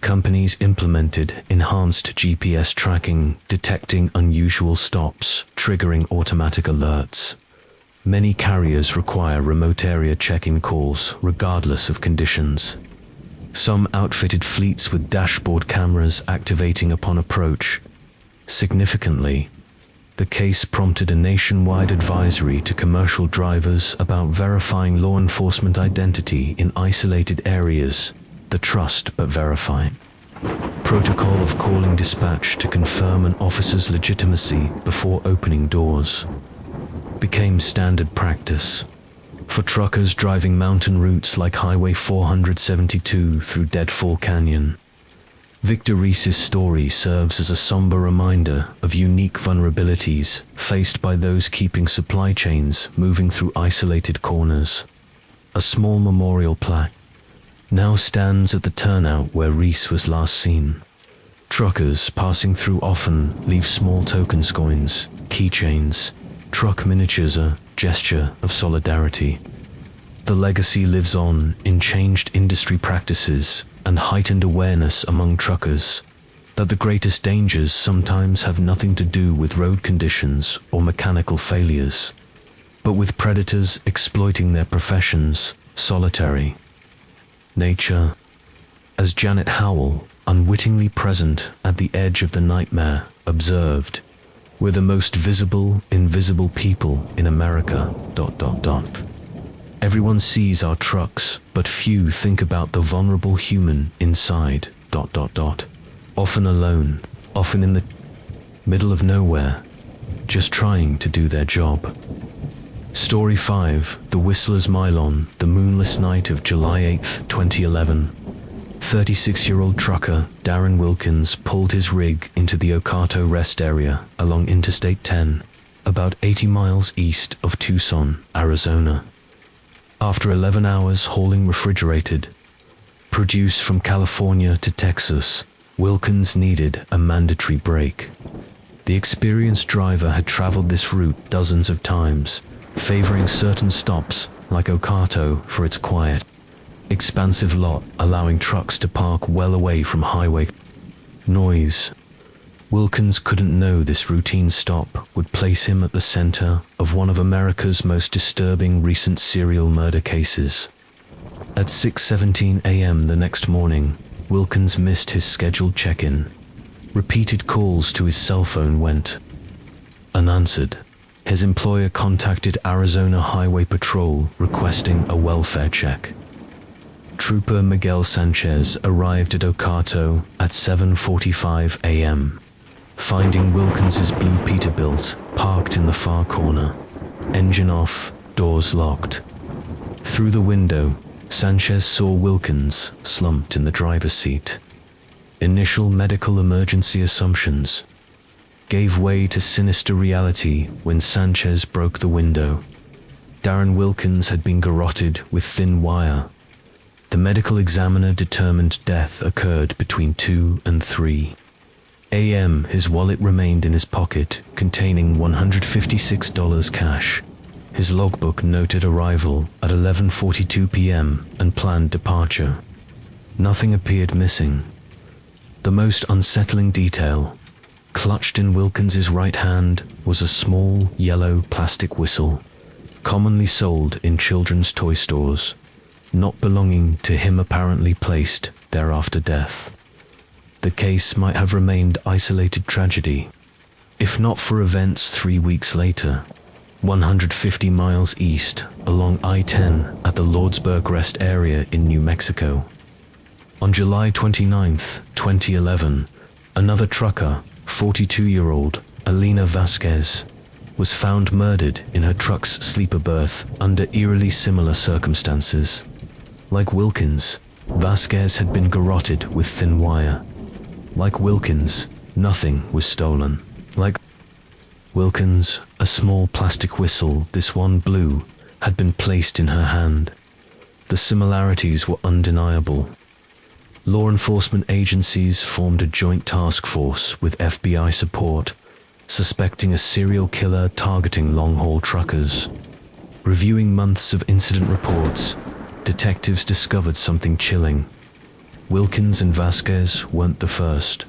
Companies implemented enhanced GPS tracking, detecting unusual stops, triggering automatic alerts. Many carriers require remote area check-in calls regardless of conditions. Some outfitted fleets with dashboard cameras activating upon approach. Significantly, the case prompted a nationwide advisory to commercial drivers about verifying law enforcement identity in isolated areas, the trust but verify protocol of calling dispatch to confirm an officer's legitimacy before opening doors became standard practice for truckers driving mountain routes like Highway 472 through Deadfall Canyon. Victor Reese's story serves as a somber reminder of unique vulnerabilities faced by those keeping supply chains moving through isolated corners. A small memorial plaque now stands at the turnout where Reese was last seen. Truckers passing through often leave small tokens, coins, keychains, truck miniatures, a gesture of solidarity. The legacy lives on in changed industry practices and heightened awareness among truckers that the greatest dangers sometimes have nothing to do with road conditions or mechanical failures, but with predators exploiting their profession's solitary nature. As Janet Howell, unwittingly present at the edge of the nightmare, observed, "We're the most visible, invisible people in America. Everyone sees our trucks, but few think about the vulnerable human inside. Often alone, often in the middle of nowhere, just trying to do their job." Story 5, The Whistler's Mylon, the moonless night of July 8, 2011. 36-year-old trucker Darren Wilkins pulled his rig into the Ocato Rest area along Interstate 10, about 80 miles east of Tucson, Arizona. After 11 hours hauling refrigerated produce from California to Texas, Wilkins needed a mandatory break. The experienced driver had traveled this route dozens of times, favoring certain stops like Ocato for its quiet, expansive lot, allowing trucks to park well away from highway noise. Wilkins couldn't know this routine stop would place him at the center of one of America's most disturbing recent serial murder cases. At 6:17 a.m. the next morning, Wilkins missed his scheduled check-in. Repeated calls to his cell phone went unanswered. His employer contacted Arizona Highway Patrol requesting a welfare check. Trooper Miguel Sanchez arrived at Ocato at 7:45 a.m., finding Wilkins's blue Peterbilt parked in the far corner, engine off, doors locked. Through the window, Sanchez saw Wilkins slumped in the driver's seat. Initial medical emergency assumptions gave way to sinister reality when Sanchez broke the window. Darren Wilkins had been garroted with thin wire. The medical examiner determined death occurred between 2 and 3 a.m. His wallet remained in his pocket, containing $156 cash. His logbook noted arrival at 11:42 p.m. and planned departure. Nothing appeared missing. The most unsettling detail, clutched in Wilkins's right hand, was a small, yellow plastic whistle, commonly sold in children's toy stores, not belonging to him, apparently placed there after death. The case might have remained isolated tragedy, if not for events 3 weeks later, 150 miles east along I-10 at the Lordsburg Rest area in New Mexico. On July 29, 2011, another trucker, 42-year-old Alina Vasquez, was found murdered in her truck's sleeper berth under eerily similar circumstances. Like Wilkins, Vasquez had been garroted with thin wire. Like Wilkins, nothing was stolen. Like Wilkins, a small plastic whistle, this one blue, had been placed in her hand. The similarities were undeniable. Law enforcement agencies formed a joint task force with FBI support, suspecting a serial killer targeting long-haul truckers. Reviewing months of incident reports, detectives discovered something chilling. Wilkins and Vasquez weren't the first.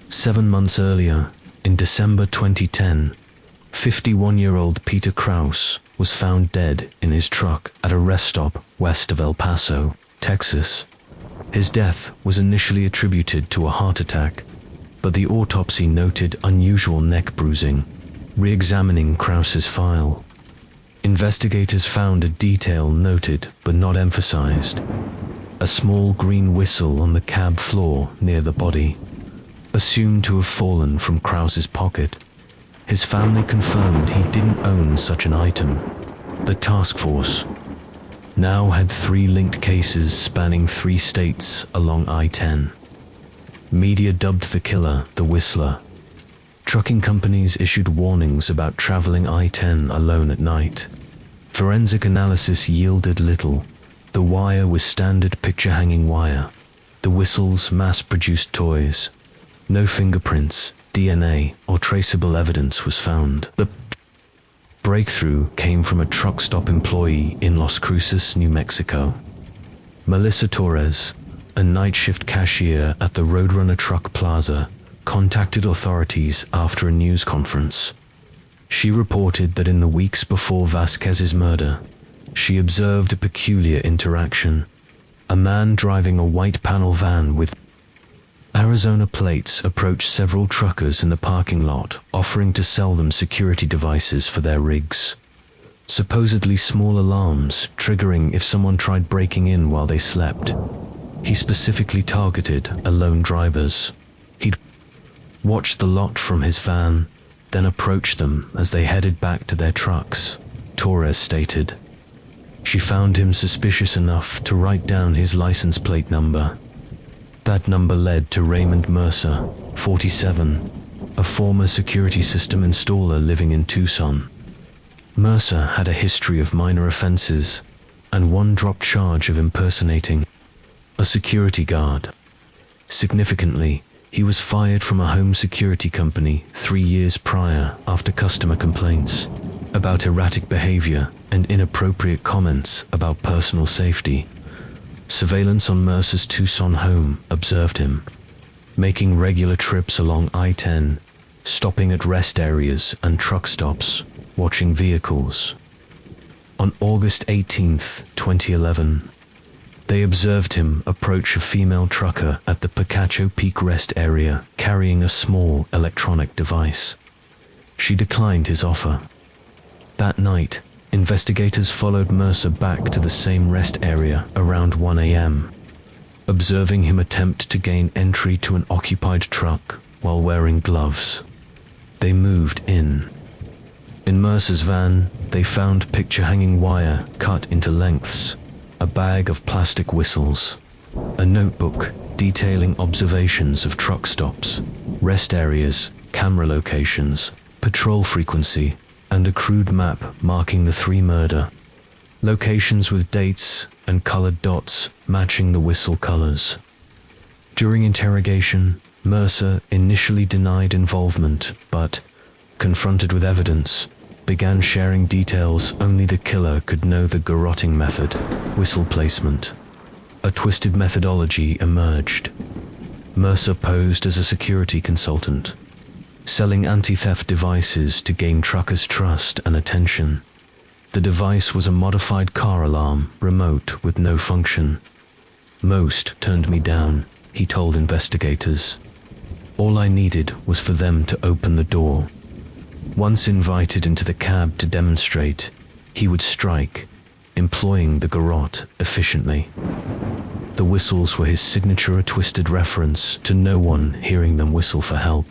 7 months earlier, in December 2010, 51-year-old Peter Krause was found dead in his truck at a rest stop west of El Paso, Texas. His death was initially attributed to a heart attack, but the autopsy noted unusual neck bruising. Re-examining Krause's file, investigators found a detail noted but not emphasized: a small green whistle on the cab floor near the body, assumed to have fallen from Krause's pocket. His family confirmed he didn't own such an item. The task force now had 3 linked cases spanning 3 states along I-10. Media dubbed the killer the Whistler. Trucking companies issued warnings about traveling I-10 alone at night. Forensic analysis yielded little. The wire was standard picture-hanging wire. The whistles mass-produced toys. No fingerprints, DNA, or traceable evidence was found. The breakthrough came from a truck stop employee in Las Cruces, New Mexico. Melissa Torres, a night shift cashier at the Roadrunner Truck Plaza, contacted authorities after a news conference. She reported that in the weeks before Vasquez's murder, she observed a peculiar interaction. A man driving a white panel van with Arizona plates approached several truckers in the parking lot, offering to sell them security devices for their rigs. Supposedly small alarms triggering if someone tried breaking in while they slept. He specifically targeted alone drivers. He'd watched the lot from his van, then approached them as they headed back to their trucks, Torres stated. She found him suspicious enough to write down his license plate number. That number led to Raymond Mercer, 47, a former security system installer living in Tucson. Mercer had a history of minor offenses and one dropped charge of impersonating a security guard. Significantly, he was fired from a home security company 3 years prior after customer complaints about erratic behavior and inappropriate comments about personal safety. Surveillance on Mercer's Tucson home observed him making regular trips along I-10, stopping at rest areas and truck stops, watching vehicles. On August 18, 2011, they observed him approach a female trucker at the Picacho Peak rest area carrying a small electronic device. She declined his offer. That night, investigators followed Mercer back to the same rest area around 1 a.m., observing him attempt to gain entry to an occupied truck while wearing gloves. They moved in. In Mercer's van, they found picture-hanging wire cut into lengths, a bag of plastic whistles, a notebook detailing observations of truck stops, rest areas, camera locations, patrol frequency, and a crude map marking the 3 murder locations with dates and colored dots matching the whistle colors. During interrogation, Mercer initially denied involvement, but, confronted with evidence, began sharing details only the killer could know: the garroting method, whistle placement. A twisted methodology emerged. Mercer posed as a security consultant, selling anti-theft devices to gain truckers' trust and attention. The device was a modified car alarm, remote with no function. Most turned me down, he told investigators. All I needed was for them to open the door. Once invited into the cab to demonstrate, he would strike, employing the garrote efficiently. The whistles were his signature, a twisted reference to no one hearing them whistle for help.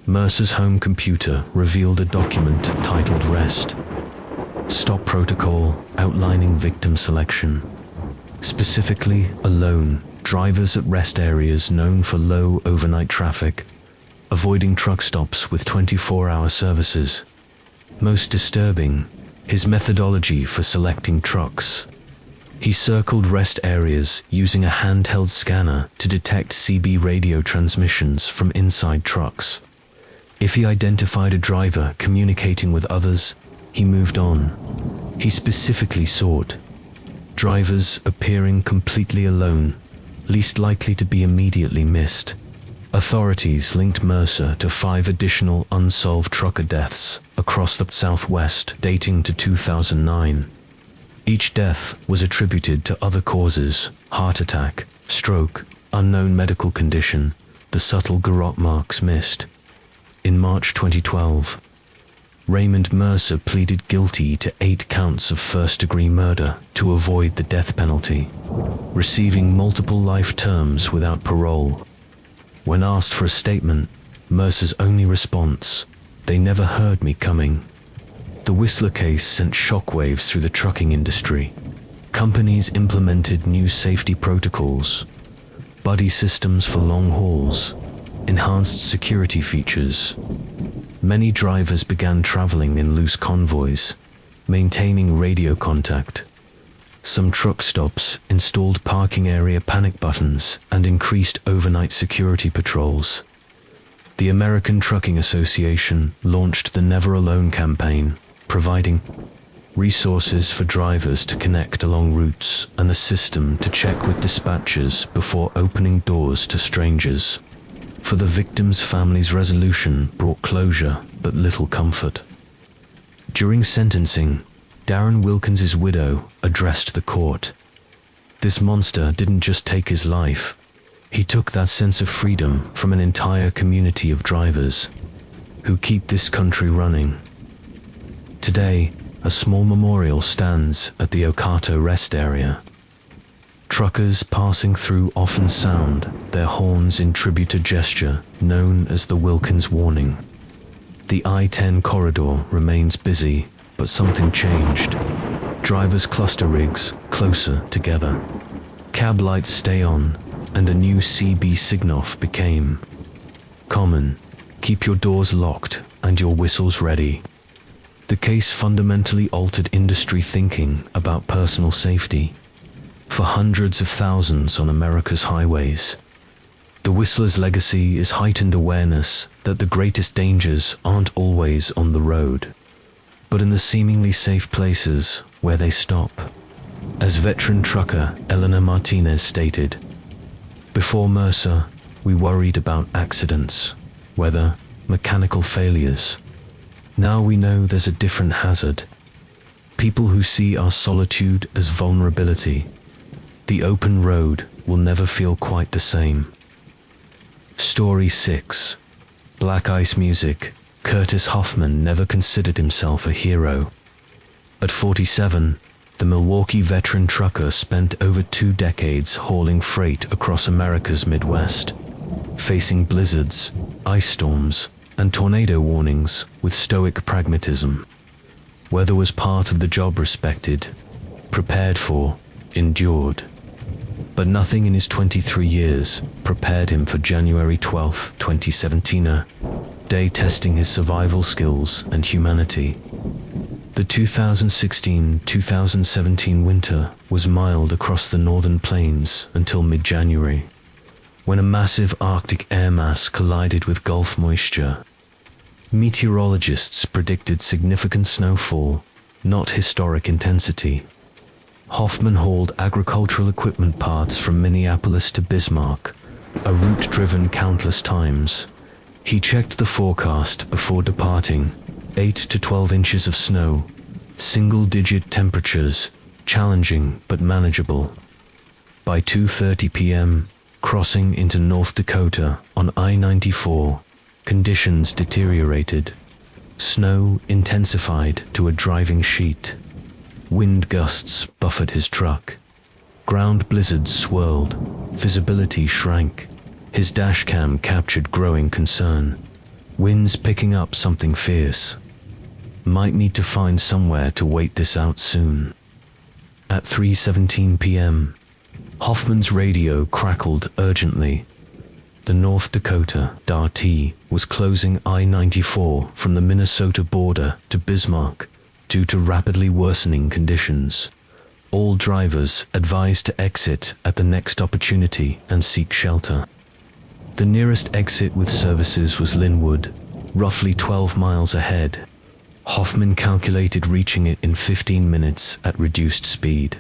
Mercer's home computer revealed a document titled Rest Stop Protocol outlining victim selection. Specifically, alone, drivers at rest areas known for low overnight traffic, avoiding truck stops with 24-hour services. Most disturbing, his methodology for selecting trucks. He circled rest areas using a handheld scanner to detect CB radio transmissions from inside trucks. If he identified a driver communicating with others, he moved on. He specifically sought drivers appearing completely alone, least likely to be immediately missed. Authorities linked Mercer to 5 additional unsolved trucker deaths across the Southwest dating to 2009. Each death was attributed to other causes: heart attack, stroke, unknown medical condition, the subtle garrote marks missed. In March 2012, Raymond Mercer pleaded guilty to 8 counts of first-degree murder to avoid the death penalty, receiving multiple life terms without parole. When asked for a statement, Mercer's only response: "They never heard me coming." The Whistler case sent shockwaves through the trucking industry. Companies implemented new safety protocols, buddy systems for long hauls, enhanced security features. Many drivers began traveling in loose convoys, maintaining radio contact. Some truck stops installed parking area panic buttons and increased overnight security patrols. The American Trucking Association launched the Never Alone campaign, providing resources for drivers to connect along routes and a system to check with dispatchers before opening doors to strangers. For the victims' families, resolution brought closure but little comfort. During sentencing, Darren Wilkins' widow addressed the court. This monster didn't just take his life, he took that sense of freedom from an entire community of drivers who keep this country running. Today, a small memorial stands at the Ocato rest area. Truckers passing through often sound their horns in tribute to gesture known as the Wilkins warning. The I-10 corridor remains busy, but something changed. Drivers cluster rigs closer together. Cab lights stay on, and a new CB sign-off became common. Keep your doors locked and your whistles ready. The case fundamentally altered industry thinking about personal safety for hundreds of thousands on America's highways. The Whistler's legacy is heightened awareness that the greatest dangers aren't always on the road, but in the seemingly safe places where they stop. As veteran trucker Eleanor Martinez stated, "Before Mercer, we worried about accidents, weather, mechanical failures. Now we know there's a different hazard. People who see our solitude as vulnerability. The open road will never feel quite the same." Story 6. Black Ice Music. Curtis Hoffman never considered himself a hero. At 47, the Milwaukee veteran trucker spent over 2 decades hauling freight across America's Midwest, facing blizzards, ice storms, and tornado warnings with stoic pragmatism. Weather was part of the job respected, prepared for, endured. But nothing in his 23 years prepared him for January 12, 2017, a day testing his survival skills and humanity. The 2016-2017 winter was mild across the northern plains until mid-January, when a massive Arctic air mass collided with Gulf moisture. Meteorologists predicted significant snowfall, not historic intensity. Hoffman hauled agricultural equipment parts from Minneapolis to Bismarck, a route driven countless times. He checked the forecast before departing. 8 to 12 inches of snow, single-digit temperatures, challenging but manageable. By 2:30 p.m., crossing into North Dakota on I-94, conditions deteriorated. Snow intensified to a driving sheet. Wind gusts buffeted his truck. Ground blizzards swirled. Visibility shrank. His dashcam captured growing concern. Winds picking up something fierce. Might need to find somewhere to wait this out soon. At 3:17 p.m., Hoffman's radio crackled urgently. The North Dakota DART was closing I-94 from the Minnesota border to Bismarck due to rapidly worsening conditions. All drivers advised to exit at the next opportunity and seek shelter. The nearest exit with services was Linwood, roughly 12 miles ahead. Hoffman calculated reaching it in 15 minutes at reduced speed.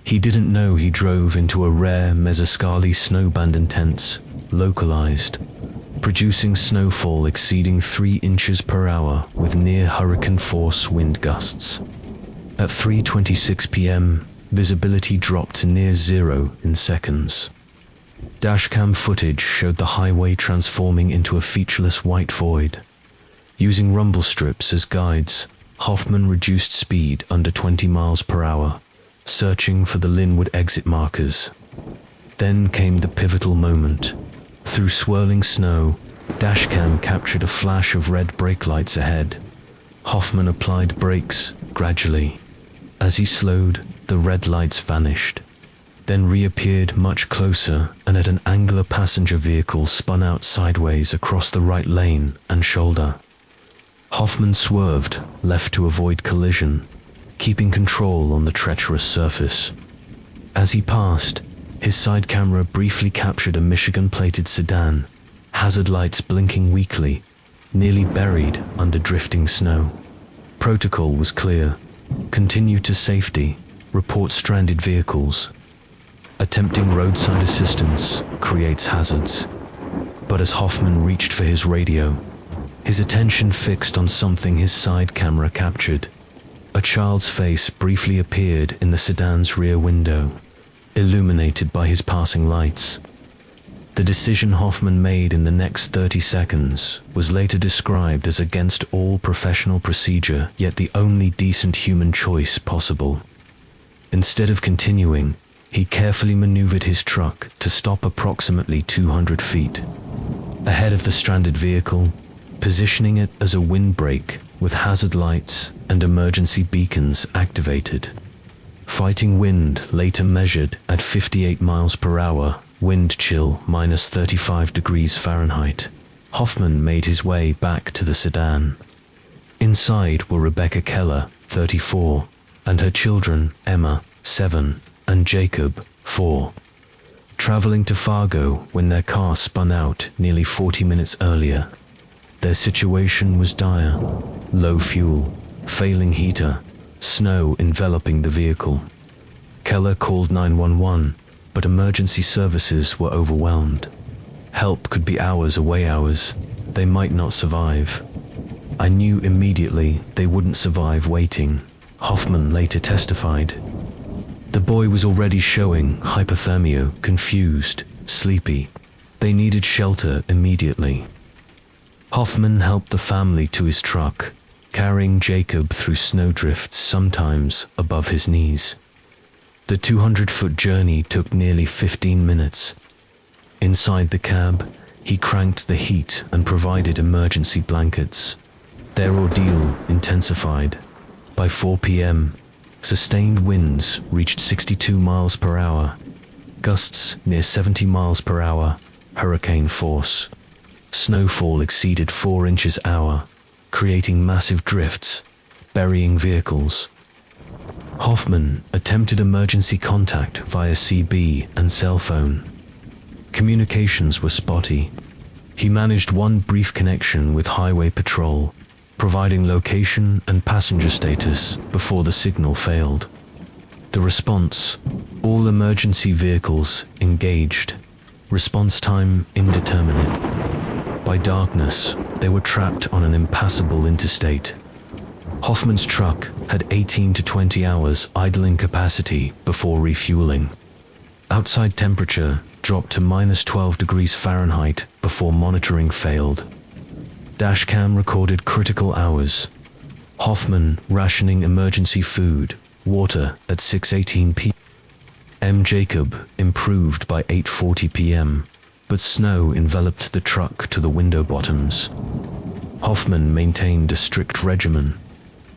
He didn't know he drove into a rare Mezascali snowband intense, localized, producing snowfall exceeding 3 inches per hour with near hurricane force wind gusts. At 3:26 p.m., visibility dropped to near zero in seconds. Dashcam footage showed the highway transforming into a featureless white void. Using rumble strips as guides, Hoffman reduced speed under 20 miles per hour, searching for the Linwood exit markers. Then came the pivotal moment. Through swirling snow, dashcam captured a flash of red brake lights ahead. Hoffman applied brakes gradually. As he slowed, the red lights vanished, then reappeared much closer, and at an angle a passenger vehicle spun out sideways across the right lane and shoulder. Hoffman swerved, left to avoid collision, keeping control on the treacherous surface. As he passed, his side camera briefly captured a Michigan-plated sedan, hazard lights blinking weakly, nearly buried under drifting snow. Protocol was clear. Continue to safety. Report stranded vehicles. Attempting roadside assistance creates hazards. But as Hoffman reached for his radio, his attention fixed on something his side camera captured. A child's face briefly appeared in the sedan's rear window, illuminated by his passing lights. The decision Hoffman made in the next 30 seconds was later described as against all professional procedure, yet the only decent human choice possible. Instead of continuing, he carefully maneuvered his truck to stop approximately 200 feet ahead of the stranded vehicle, positioning it as a windbreak with hazard lights and emergency beacons activated. Fighting wind later measured at 58 miles per hour wind chill -35 degrees Fahrenheit. Hoffman made his way back to the sedan. Inside were Rebecca Keller, 34, and her children, Emma, 7, and Jacob, 4. Traveling to Fargo when their car spun out nearly 40 minutes earlier. Their situation was dire. Low fuel, failing heater, snow enveloping the vehicle. Keller called 911, but emergency services were overwhelmed. Help could be hours away. They might not survive. I knew immediately they wouldn't survive waiting, Hoffman later testified. The boy was already showing hypothermia, confused, sleepy. They needed shelter immediately. Hoffman helped the family to his truck, carrying Jacob through snowdrifts sometimes above his knees. The 200-foot journey took nearly 15 minutes. Inside the cab, he cranked the heat and provided emergency blankets. Their ordeal intensified. By 4 p.m., sustained winds reached 62 miles per hour, gusts near 70 miles per hour, hurricane force. Snowfall exceeded 4 inches an hour, creating massive drifts, burying vehicles. Hoffman attempted emergency contact via CB and cell phone. Communications were spotty. He managed one brief connection with highway patrol, providing location and passenger status before the signal failed. The response: all emergency vehicles engaged. Response time indeterminate. By darkness, they were trapped on an impassable interstate. Hoffman's truck had 18 to 20 hours idling capacity before refueling. Outside temperature dropped to -12 degrees Fahrenheit before monitoring failed. Dashcam recorded critical hours. Hoffman rationing emergency food, water at 6:18 p.m. Jacob improved by 8:40 p.m., but snow enveloped the truck to the window bottoms. Hoffman maintained a strict regimen.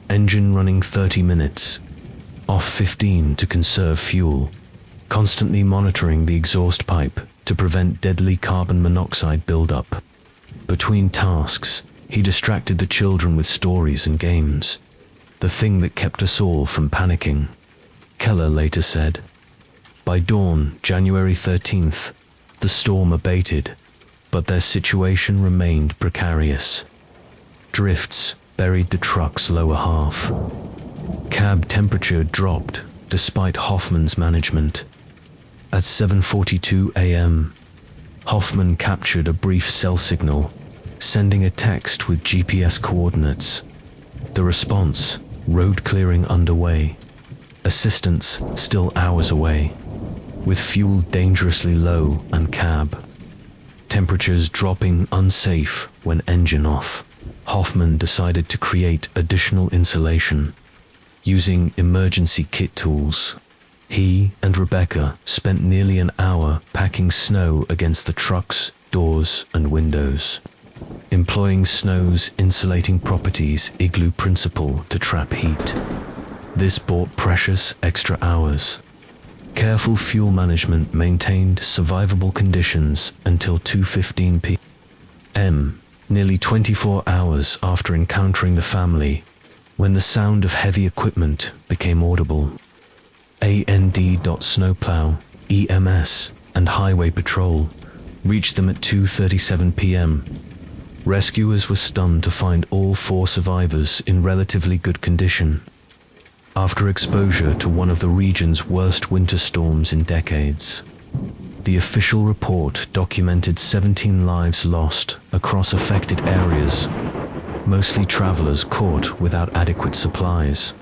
Engine running 30 minutes, off 15 to conserve fuel, constantly monitoring the exhaust pipe to prevent deadly carbon monoxide buildup. Between tasks, he distracted the children with stories and games, the thing that kept us all from panicking, Keller later said. By dawn, January 13th, the storm abated, but their situation remained precarious. Drifts buried the truck's lower half. Cab temperature dropped despite Hoffman's management. At 7:42 a.m., Hoffman captured a brief cell signal, sending a text with GPS coordinates. The response: road clearing underway. Assistance still hours away, with fuel dangerously low and cab. Temperatures dropping unsafe when engine off. Hoffman decided to create additional insulation, using emergency kit tools. He and Rebecca spent nearly an hour packing snow against the truck's doors and windows, employing snow's insulating properties igloo principle to trap heat. This bought precious extra hours. Careful fuel management maintained survivable conditions until 2:15 p.m., nearly 24 hours after encountering the family, when the sound of heavy equipment became audible. Snowplow, EMS, and Highway Patrol reached them at 2:37 p.m. Rescuers were stunned to find all 4 survivors in relatively good condition. After exposure to one of the region's worst winter storms in decades, the official report documented 17 lives lost across affected areas, mostly travelers caught without adequate supplies.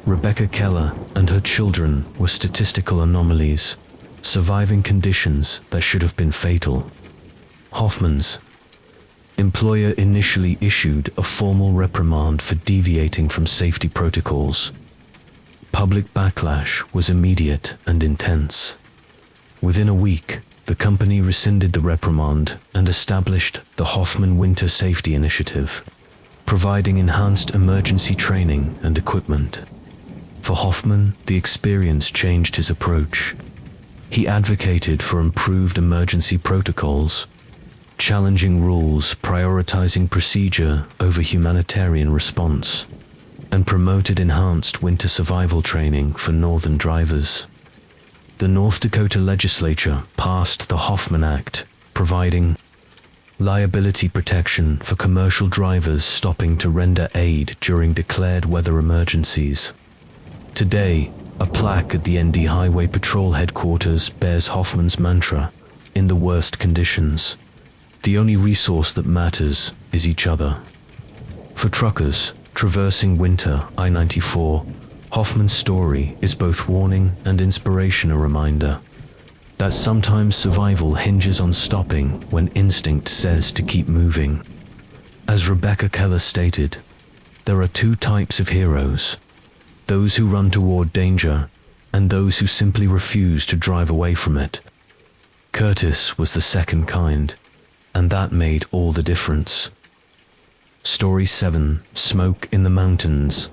Rebecca Keller and her children were statistical anomalies, surviving conditions that should have been fatal. Hoffman's employer initially issued a formal reprimand for deviating from safety protocols. Public backlash was immediate and intense. Within a week, the company rescinded the reprimand and established the Hoffman Winter Safety Initiative, providing enhanced emergency training and equipment. For Hoffman, the experience changed his approach. He advocated for improved emergency protocols, challenging rules prioritizing procedure over humanitarian response, and promoted enhanced winter survival training for northern drivers. The North Dakota legislature passed the Hoffman Act, providing liability protection for commercial drivers stopping to render aid during declared weather emergencies. Today, a plaque at the ND Highway Patrol headquarters bears Hoffman's mantra, "In the worst conditions, the only resource that matters is each other." For truckers traversing winter I-94, Hoffman's story is both warning and inspiration, a reminder that sometimes survival hinges on stopping when instinct says to keep moving. As Rebecca Keller stated, there are two types of heroes: those who run toward danger and those who simply refuse to drive away from it. Curtis was the second kind, and that made all the difference. Story 7, Smoke in the Mountains,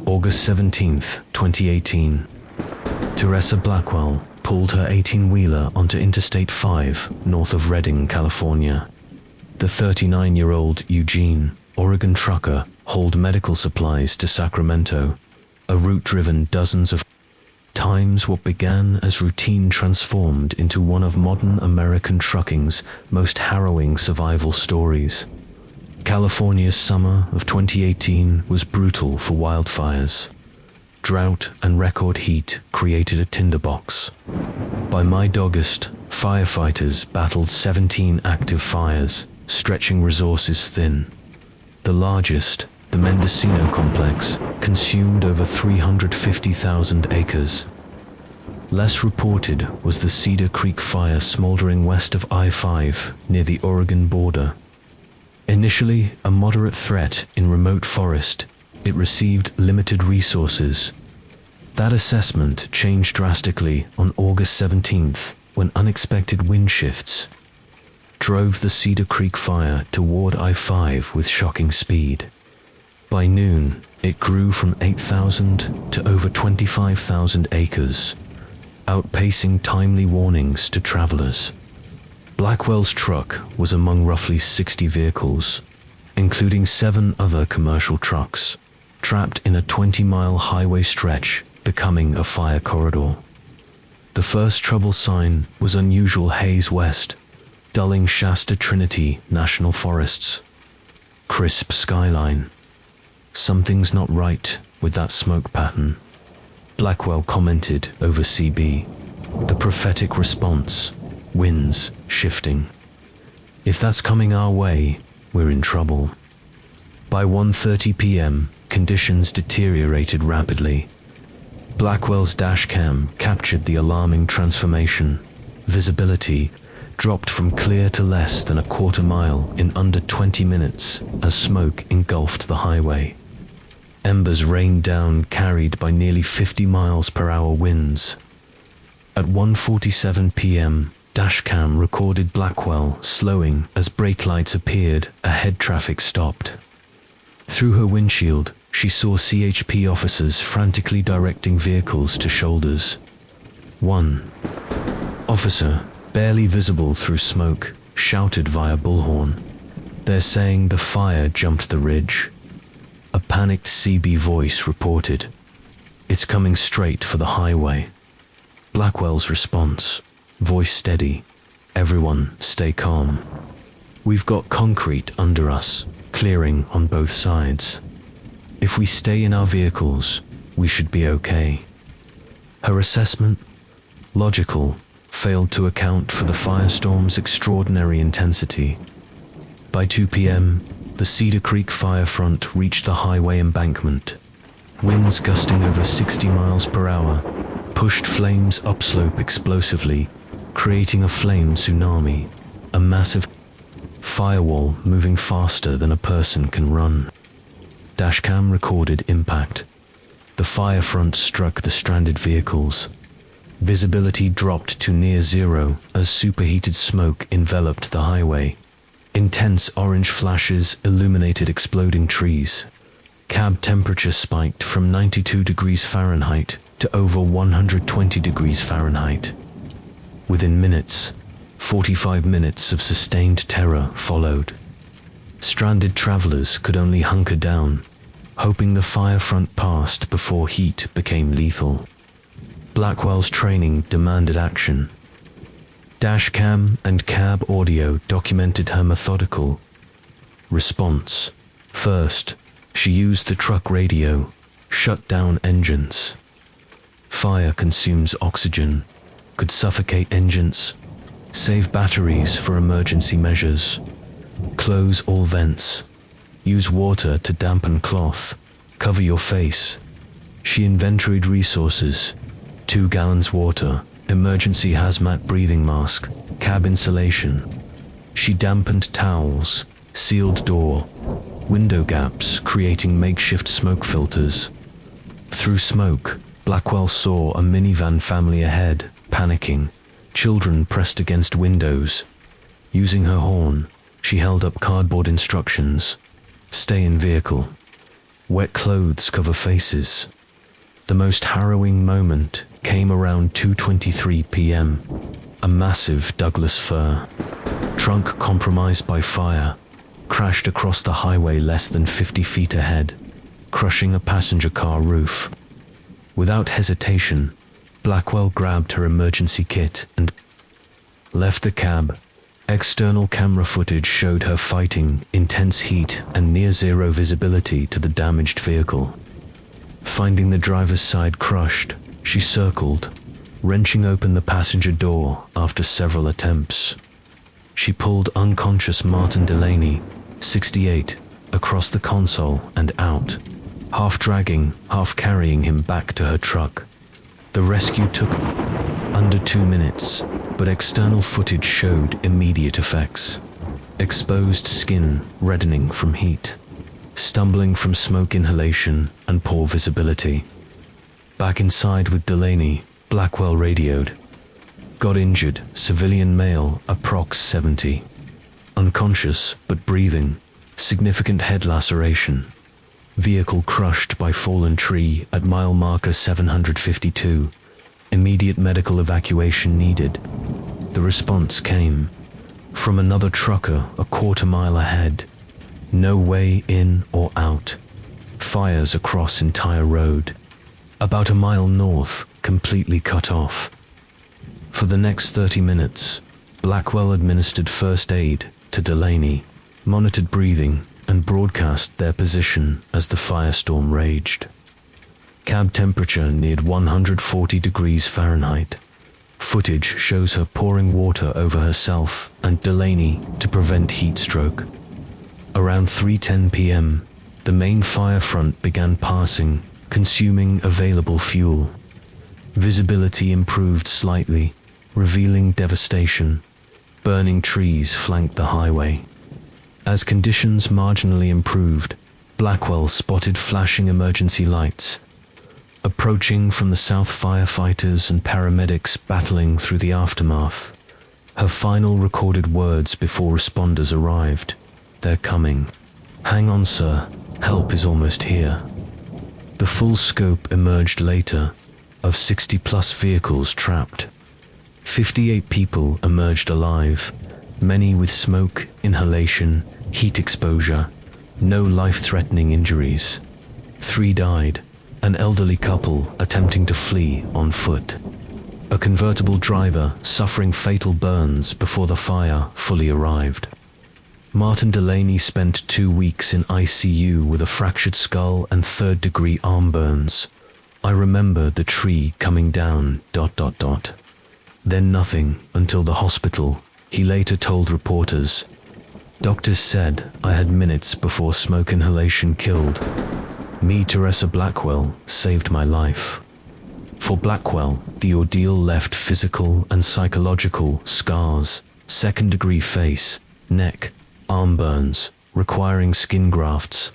August 17th, 2018. Teresa Blackwell pulled her 18-wheeler onto Interstate 5 north of Redding, California. The 39-year-old Eugene, Oregon trucker hauled medical supplies to Sacramento, a route driven dozens of times. What began as routine transformed into one of modern American trucking's most harrowing survival stories. California's summer of 2018 was brutal for wildfires. Drought and record heat created a tinderbox. By mid-August, firefighters battled 17 active fires, stretching resources thin. The largest, the Mendocino complex, consumed over 350,000 acres. Less reported was the Cedar Creek fire smoldering west of I-5 near the Oregon border. Initially a moderate threat in remote forest, it received limited resources. That assessment changed drastically on August 17th when unexpected wind shifts drove the Cedar Creek fire toward I-5 with shocking speed. By noon, it grew from 8,000 to over 25,000 acres, outpacing timely warnings to travelers. Blackwell's truck was among roughly 60 vehicles, including 7 other commercial trucks, trapped in a 20-mile highway stretch, becoming a fire corridor. The first trouble sign was unusual haze west, dulling Shasta Trinity National Forests. Crisp skyline. "Something's not right with that smoke pattern," Blackwell commented over CB. The prophetic response: winds shifting. "If that's coming our way, we're in trouble." By 1:30 p.m., conditions deteriorated rapidly. Blackwell's dashcam captured the alarming transformation. Visibility dropped from clear to less than a quarter mile in under 20 minutes as smoke engulfed the highway. Embers rained down, carried by nearly 50 miles per hour winds. At 1:47 p.m., dashcam recorded Blackwell slowing as brake lights appeared, ahead traffic stopped. Through her windshield, she saw CHP officers frantically directing vehicles to shoulders. One officer, barely visible through smoke, shouted via bullhorn, "They're saying the fire jumped the ridge." A panicked CB voice reported, "It's coming straight for the highway." Blackwell's response, voice steady, "Everyone stay calm. We've got concrete under us, clearing on both sides. If we stay in our vehicles, we should be okay." Her assessment, logical, failed to account for the firestorm's extraordinary intensity. By 2 p.m., the Cedar Creek fire front reached the highway embankment. Winds gusting over 60 miles per hour pushed flames upslope explosively, creating a flame tsunami, a massive firewall moving faster than a person can run. Dashcam recorded impact. The fire front struck the stranded vehicles. Visibility dropped to near zero as superheated smoke enveloped the highway. Intense orange flashes illuminated exploding trees. Cab temperature spiked from 92 degrees Fahrenheit to over 120 degrees Fahrenheit. Within minutes, 45 minutes of sustained terror followed. Stranded travelers could only hunker down, hoping the fire front passed before heat became lethal. Blackwell's training demanded action. Dashcam and cab audio documented her methodical response. First, she used the truck radio, shut down engines. Fire consumes oxygen, could suffocate engines, save batteries for emergency measures, close all vents, use water to dampen cloth, cover your face. She inventoried resources, 2 gallons water, emergency hazmat breathing mask, cab insulation. She dampened towels, sealed door, window gaps, creating makeshift smoke filters. Through smoke, Blackwell saw a minivan family ahead, panicking, children pressed against windows. Using her horn, she held up cardboard instructions. Stay in vehicle. Wet clothes cover faces. The most harrowing moment came around 2:23 p.m. A massive Douglas fir trunk, compromised by fire, crashed across the highway less than 50 feet ahead, crushing a passenger car roof. Without hesitation, Blackwell grabbed her emergency kit and left the cab. External camera footage showed her fighting intense heat and near-zero visibility to the damaged vehicle. Finding the driver's side crushed, she circled, wrenching open the passenger door after several attempts. She pulled unconscious Martin Delaney, 68, across the console and out, half dragging, half carrying him back to her truck. The rescue took under 2 minutes, but external footage showed immediate effects. Exposed skin reddening from heat, stumbling from smoke inhalation, and poor visibility. Back inside with Delaney, Blackwell radioed. Got injured, civilian male, approx 70. Unconscious, but breathing. Significant head laceration. Vehicle crushed by fallen tree at mile marker 752. Immediate medical evacuation needed. The response came from another trucker a quarter-mile ahead. No way in or out. Fires across entire road. About a mile north, completely cut off. For the next 30 minutes, Blackwell administered first aid to Delaney, monitored breathing, and broadcast their position as the firestorm raged. Cab temperature neared 140 degrees Fahrenheit. Footage shows her pouring water over herself and Delaney to prevent heat stroke. Around 3:10 p.m., the main fire front began passing, consuming available fuel. Visibility improved slightly, revealing devastation. Burning trees flanked the highway. As conditions marginally improved, Blackwell spotted flashing emergency lights. Approaching from the south, firefighters and paramedics battling through the aftermath. Her final recorded words before responders arrived. They're coming. Hang on, sir. Help is almost here. The full scope emerged later, of 60-plus vehicles trapped. 58 people emerged alive, many with smoke, inhalation, heat exposure, no life-threatening injuries. 3 died, an elderly couple attempting to flee on foot. A convertible driver suffering fatal burns before the fire fully arrived. Martin Delaney spent 2 weeks in ICU with a fractured skull and 3rd-degree arm burns. I remember the tree coming down, ... Then nothing until the hospital, he later told reporters. Doctors said I had minutes before smoke inhalation killed. Me, Teresa Blackwell, saved my life. For Blackwell, the ordeal left physical and psychological scars, 2nd-degree face, neck, arm burns, requiring skin grafts.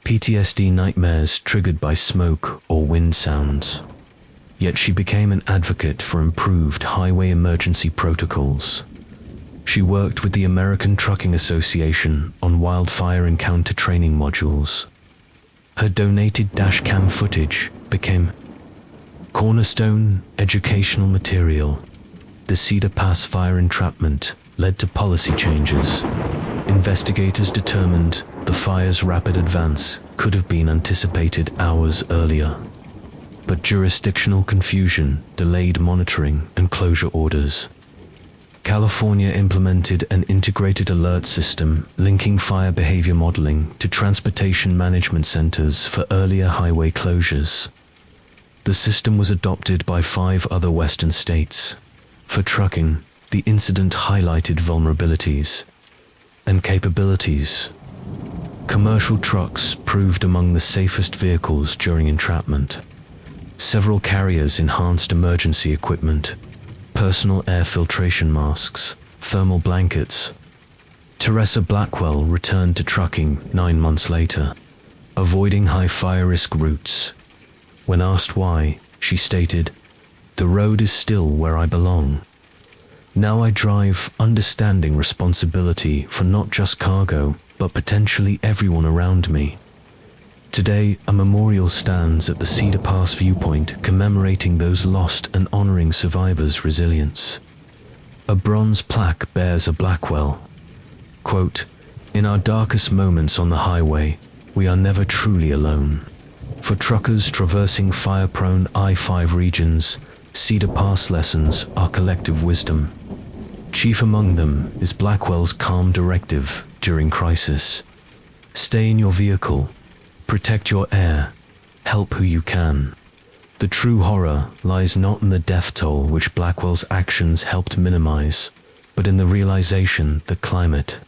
PTSD nightmares triggered by smoke or wind sounds. Yet she became an advocate for improved highway emergency protocols. She worked with the American Trucking Association on wildfire encounter training modules. Her donated dashcam footage became cornerstone educational material. The Cedar Pass fire entrapment led to policy changes. Investigators determined the fire's rapid advance could have been anticipated hours earlier. But jurisdictional confusion delayed monitoring and closure orders. California implemented an integrated alert system linking fire behavior modeling to transportation management centers for earlier highway closures. The system was adopted by 5 other western states. For trucking, the incident highlighted vulnerabilities and capabilities. Commercial trucks proved among the safest vehicles during entrapment. Several carriers enhanced emergency equipment, personal air filtration masks, thermal blankets. Teresa Blackwell returned to trucking 9 months later, avoiding high fire risk routes. When asked why, she stated, "The road is still where I belong. Now I drive understanding responsibility for not just cargo, but potentially everyone around me." Today, a memorial stands at the Cedar Pass viewpoint commemorating those lost and honoring survivors' resilience. A bronze plaque bears a Blackwell. Quote, "In our darkest moments on the highway, we are never truly alone. For truckers traversing fire-prone I-5 regions, Cedar Pass lessons are collective wisdom. Chief among them is Blackwell's calm directive during crisis. Stay in your vehicle. Protect your air. Help who you can." The true horror lies not in the death toll which Blackwell's actions helped minimize, but in the realization that climate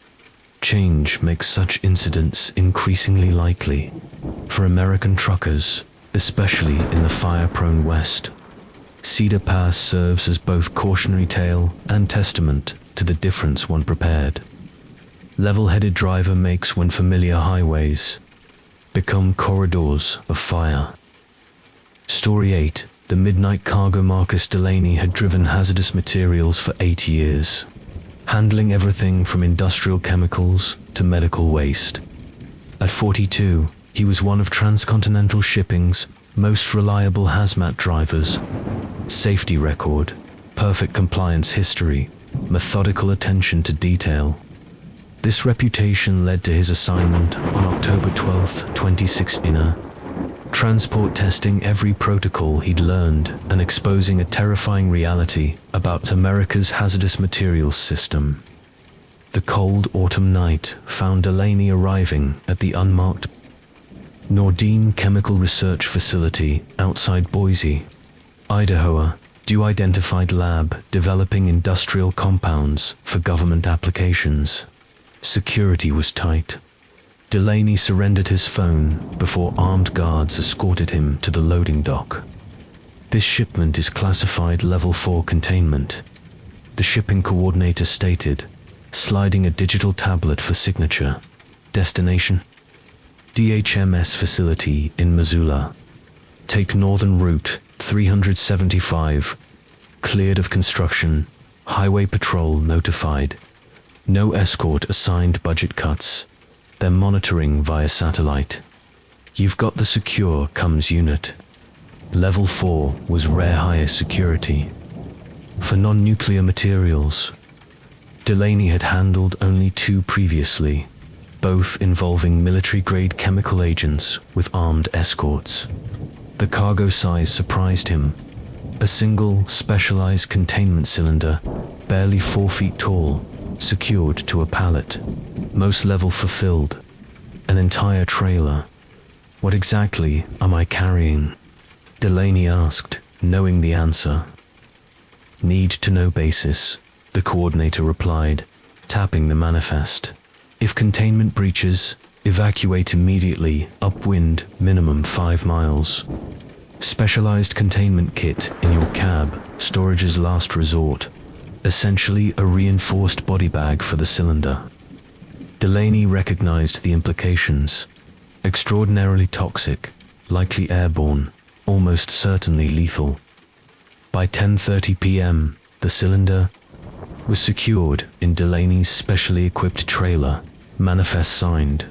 change makes such incidents increasingly likely. For American truckers, especially in the fire-prone West, Cedar Pass serves as both cautionary tale and testament to the difference one prepared. Level-headed driver makes when familiar highways become corridors of fire. Story 8. The Midnight Cargo. Marcus Delaney had driven hazardous materials for 8 years, handling everything from industrial chemicals to medical waste. At 42, he was one of transcontinental shipping's most reliable hazmat drivers. Safety record, perfect compliance history, methodical attention to detail. This reputation led to his assignment on October 12, 2016, transport testing every protocol he'd learned and exposing a terrifying reality about America's hazardous materials system. The cold autumn night found Delaney arriving at the unmarked Nordine Chemical Research Facility outside Boise, Idaho, DoE-identified lab developing industrial compounds for government applications. Security was tight. Delaney surrendered his phone before armed guards escorted him to the loading dock. "This shipment is classified Level 4 containment," the shipping coordinator stated, sliding a digital tablet for signature. "Destination? DHMS facility in Missoula. Take northern route 375. Cleared of construction. Highway patrol notified. No escort assigned. Budget cuts. They're monitoring via satellite. You've got the secure comms unit." Level 4 was rare higher security. For non-nuclear materials, Delaney had handled only 2 previously, both involving military-grade chemical agents with armed escorts. The cargo size surprised him. A single, specialized containment cylinder, barely 4 feet tall, secured to a pallet. Most level fulfilled. An entire trailer. "What exactly am I carrying?" Delaney asked, knowing the answer. "Need to know basis," the coordinator replied, tapping the manifest. "If containment breaches, evacuate immediately, upwind, minimum 5 miles. Specialized containment kit in your cab, storage's last resort. Essentially a reinforced body bag for the cylinder." Delaney recognized the implications. Extraordinarily toxic, likely airborne, almost certainly lethal. By 10:30 p.m., the cylinder was secured in Delaney's specially equipped trailer, manifest signed.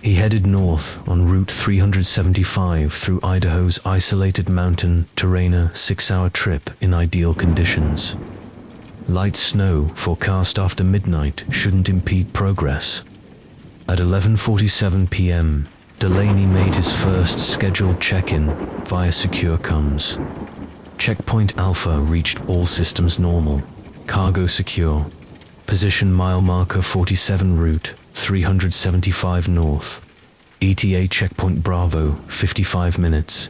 He headed north on Route 375 through Idaho's isolated mountain terrain, a 6-hour trip in ideal conditions. Light snow forecast after midnight shouldn't impede progress. At 11:47 p.m., Delaney made his first scheduled check-in via secure comms. Checkpoint Alpha reached all systems normal, cargo secure, position mile marker 47 route 375 north, ETA checkpoint Bravo 55 minutes.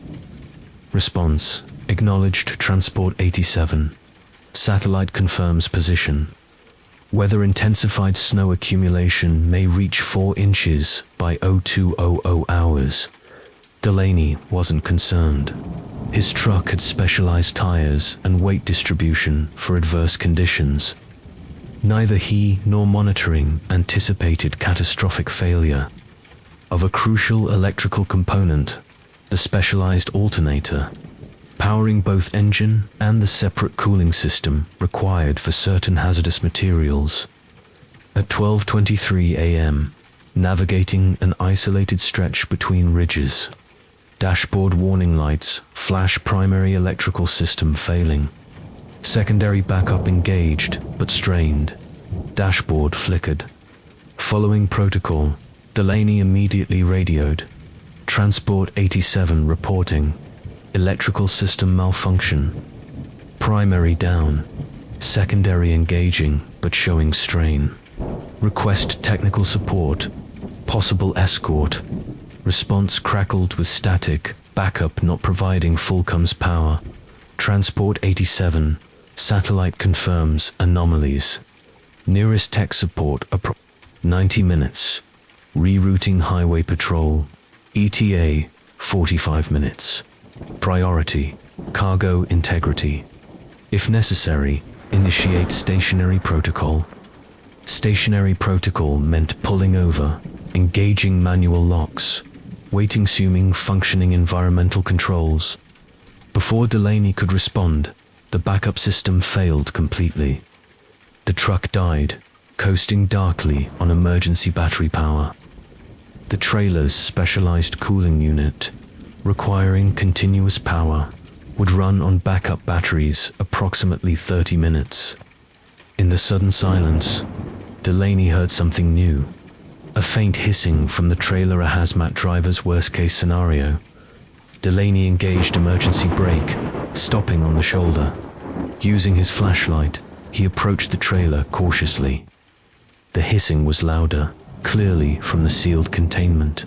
Response, acknowledged transport 87. Satellite confirms position. Weather intensified snow accumulation may reach 4 inches by 0200 hours. Delaney wasn't concerned. His truck had specialized tires and weight distribution for adverse conditions. Neither he nor monitoring anticipated catastrophic failure of a crucial electrical component, the specialized alternator, powering both engine and the separate cooling system required for certain hazardous materials. At 12:23 a.m., navigating an isolated stretch between ridges, dashboard warning lights flash, primary electrical system failing. Secondary backup engaged but strained. Dashboard flickered. Following protocol, Delaney immediately radioed. Transport 87 reporting. Electrical system malfunction. Primary down. Secondary engaging but showing strain. Request technical support. Possible escort. Response crackled with static. Backup not providing full comms power. Transport 87. Satellite confirms anomalies. Nearest tech support 90 minutes. Rerouting highway patrol. ETA 45 minutes. Priority, cargo integrity. If necessary, initiate stationary protocol. Stationary protocol meant pulling over, engaging manual locks, waiting, assuming functioning environmental controls. Before Delaney could respond, the backup system failed completely. The truck died, coasting darkly on emergency battery power. The trailer's specialized cooling unit, requiring continuous power, would run on backup batteries approximately 30 minutes. In the sudden silence, Delaney heard something new. A faint hissing from the trailer, a hazmat driver's worst-case scenario. Delaney engaged emergency brake, stopping on the shoulder. Using his flashlight, he approached the trailer cautiously. The hissing was louder, clearly from the sealed containment.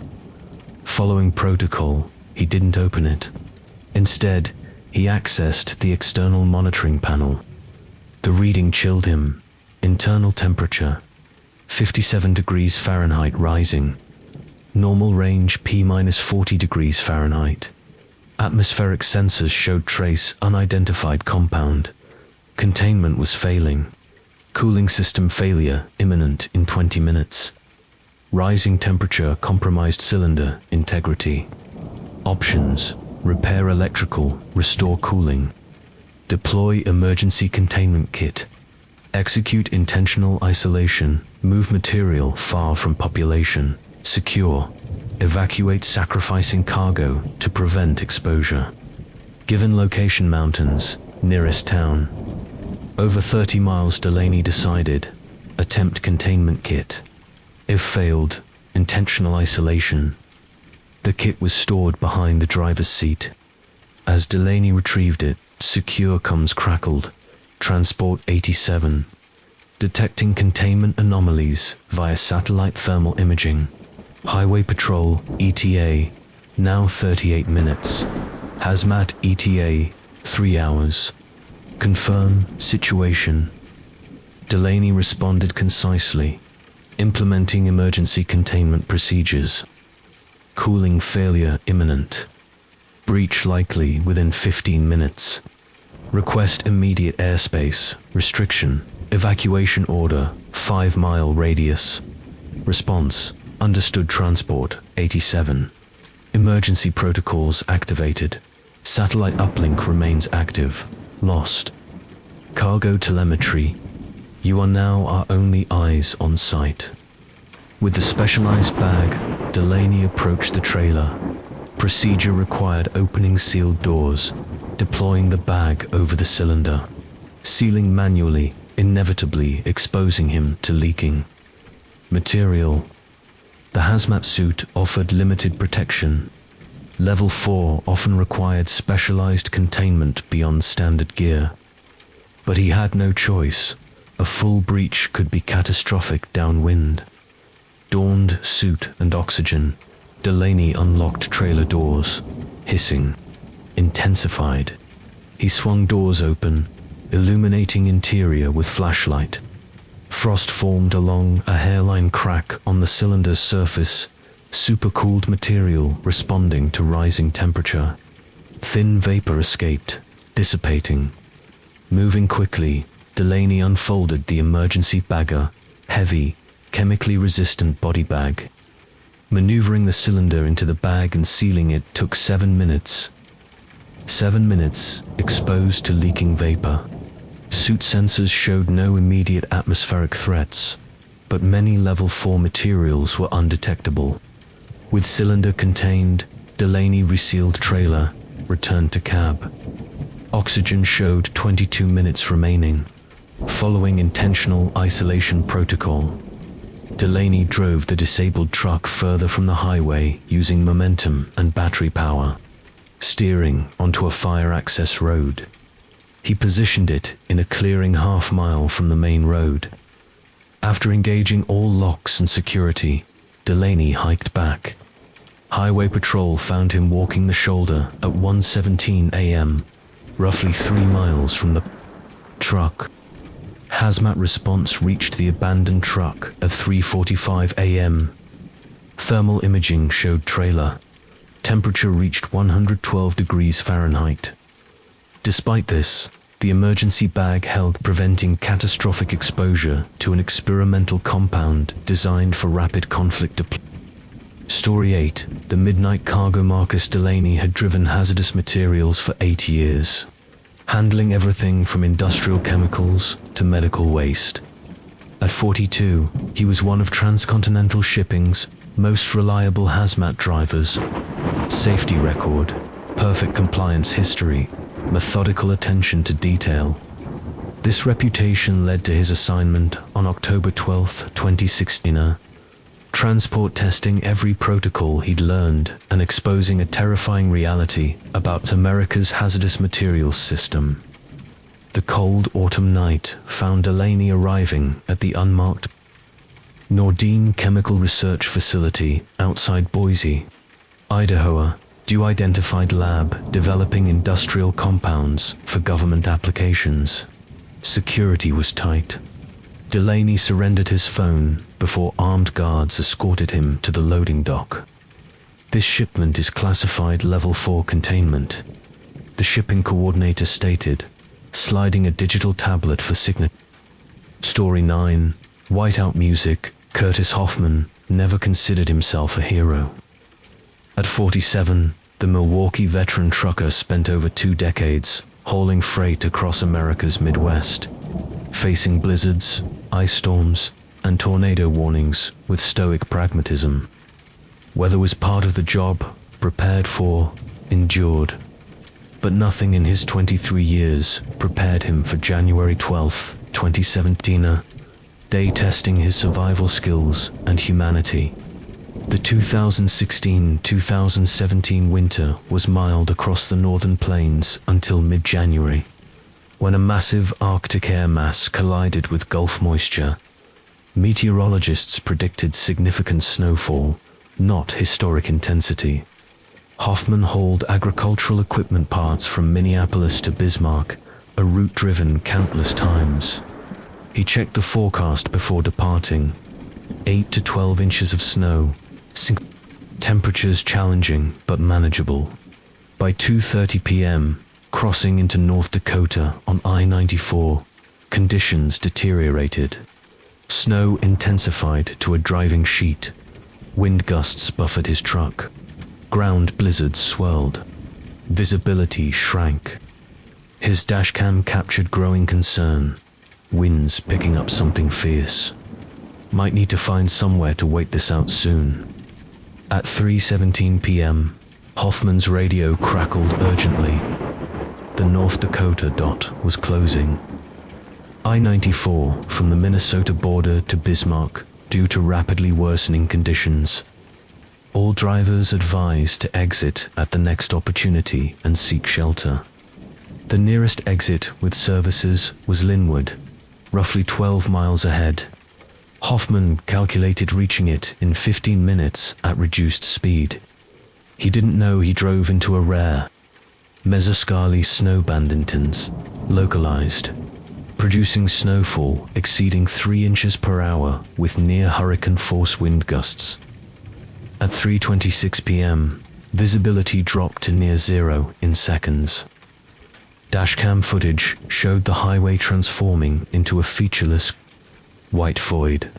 Following protocol, he didn't open it. Instead, he accessed the external monitoring panel. The reading chilled him. Internal temperature, 57 degrees Fahrenheit rising. Normal range P-40 degrees Fahrenheit. Atmospheric sensors showed trace unidentified compound. Containment was failing. Cooling system failure imminent in 20 minutes. Rising temperature compromised cylinder integrity. Options: repair electrical, restore cooling. Deploy emergency containment kit. Execute intentional isolation, move material far from population. Secure. Evacuate sacrificing cargo to prevent exposure. Given location: mountains, nearest town. Over 30 miles, Delaney decided. Attempt containment kit. If failed, intentional isolation. The kit was stored behind the driver's seat. As Delaney retrieved it, secure comms crackled. Transport 87. Detecting containment anomalies via satellite thermal imaging. Highway patrol ETA, now 38 minutes. Hazmat ETA, 3 hours. Confirm situation. Delaney responded concisely, implementing emergency containment procedures. Cooling failure imminent. Breach likely within 15 minutes. Request immediate airspace restriction. Evacuation order, 5-mile radius. Response: understood. Transport 87. Emergency protocols activated. Satellite uplink remains active. Lost. Cargo telemetry. You are now our only eyes on site. With the specialized bag, Delaney approached the trailer. Procedure required opening sealed doors, deploying the bag over the cylinder, sealing manually inevitably exposing him to leaking material. The hazmat suit offered limited protection. Level 4 often required specialized containment beyond standard gear. But he had no choice. A full breach could be catastrophic downwind. Donned suit and oxygen, Delaney unlocked trailer doors. Hissing intensified. He swung doors open, illuminating interior with flashlight. Frost formed along a hairline crack on the cylinder's surface, supercooled material responding to rising temperature. Thin vapor escaped, dissipating. Moving quickly, Delaney unfolded the emergency bagger, heavy, chemically resistant body bag. Maneuvering the cylinder into the bag and sealing it took 7 minutes. 7 minutes, exposed to leaking vapor. Suit sensors showed no immediate atmospheric threats, but many level 4 materials were undetectable. With cylinder contained, Delaney resealed trailer, returned to cab. Oxygen showed 22 minutes remaining. Following intentional isolation protocol, Delaney drove the disabled truck further from the highway using momentum and battery power, steering onto a fire access road. He positioned it in a clearing half-mile from the main road. After engaging all locks and security, Delaney hiked back. Highway patrol found him walking the shoulder at 1:17 a.m., roughly 3 miles from the truck. Hazmat response reached the abandoned truck at 3:45 a.m. Thermal imaging showed trailer. Temperature reached 112 degrees Fahrenheit. Despite this, the emergency bag held, preventing catastrophic exposure to an experimental compound designed for rapid conflict deployment. Story 8. The Midnight Cargo. Marcus Delaney had driven hazardous materials for 8 years, handling everything from industrial chemicals to medical waste. At 42, he was one of transcontinental shipping's most reliable hazmat drivers. Safety record, perfect compliance history, methodical attention to detail. This reputation led to his assignment on October 12, 2016. Transport testing every protocol he'd learned and exposing a terrifying reality about America's hazardous materials system. The cold autumn night found Delaney arriving at the unmarked Nordine Chemical Research Facility outside Boise, Idaho, identified lab developing industrial compounds for government applications. Security was tight. Delaney surrendered his phone before armed guards escorted him to the loading dock. This shipment is classified Level 4 containment, the shipping coordinator stated, sliding a digital tablet for signature. Story 9. Whiteout music. Curtis Hoffman never considered himself a hero. At 47, the Milwaukee veteran trucker spent over 2 decades hauling freight across America's Midwest, facing blizzards, ice storms, and tornado warnings with stoic pragmatism. Weather was part of the job, prepared for, endured. But nothing in his 23 years prepared him for January 12, 2017, day testing his survival skills and humanity. The 2016-2017 winter was mild across the northern plains until mid-January, when a massive Arctic air mass collided with Gulf moisture. Meteorologists predicted significant snowfall, not historic intensity. Hoffman hauled agricultural equipment parts from Minneapolis to Bismarck, a route driven countless times. He checked the forecast before departing. 8 to 12 inches of snow, temperatures challenging but manageable. By 2:30 p.m., crossing into North Dakota on I-94, conditions deteriorated. Snow intensified to a driving sheet. Wind gusts buffered his truck. Ground blizzards swirled. Visibility shrank. His dashcam captured growing concern. Winds picking up something fierce. Might need to find somewhere to wait this out soon. At 3:17 p.m., Hoffman's radio crackled urgently. The North Dakota dot was closing. I-94 from the Minnesota border to Bismarck due to rapidly worsening conditions. All drivers advised to exit at the next opportunity and seek shelter. The nearest exit with services was Linwood, roughly 12 miles ahead. Hoffman calculated reaching it in 15 minutes at reduced speed. He didn't know he drove into a rare mesoscale snow banditons, localized, producing snowfall exceeding 3 inches per hour with near hurricane force wind gusts. At 3:26 p.m., visibility dropped to near zero in seconds. Dashcam footage showed the highway transforming into a featureless white void.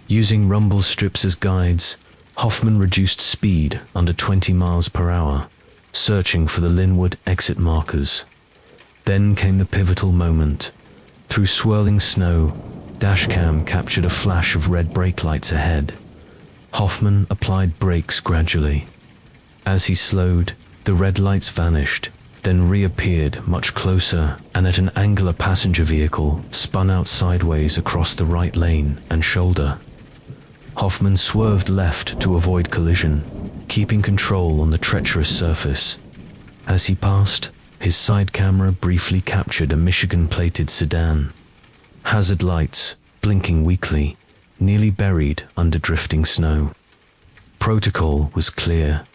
Using rumble strips as guides, Hoffman reduced speed under 20 miles per hour, searching for the Linwood exit markers. Then came the pivotal moment. Through swirling snow, Dashcam captured a flash of red brake lights ahead. Hoffman applied brakes gradually. As he slowed, the red lights vanished, then reappeared much closer, and at an angle a passenger vehicle spun out sideways across the right lane and shoulder. Hoffman swerved left to avoid collision, keeping control on the treacherous surface. As he passed, his side camera briefly captured a Michigan-plated sedan. Hazard lights, blinking weakly, nearly buried under drifting snow. Protocol was clear.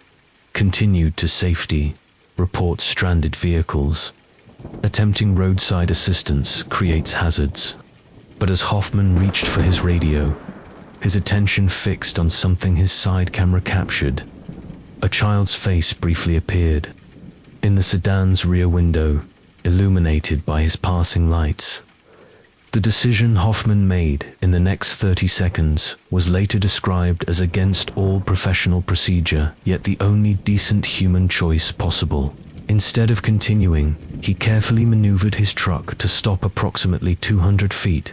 Continued to safety. Report stranded vehicles. Attempting roadside assistance creates hazards. But as Hoffman reached for his radio, his attention fixed on something his side camera captured. A child's face briefly appeared in the sedan's rear window, illuminated by his passing lights. The decision Hoffman made in the next 30 seconds was later described as against all professional procedure, yet the only decent human choice possible. Instead of continuing, he carefully maneuvered his truck to stop approximately 200 feet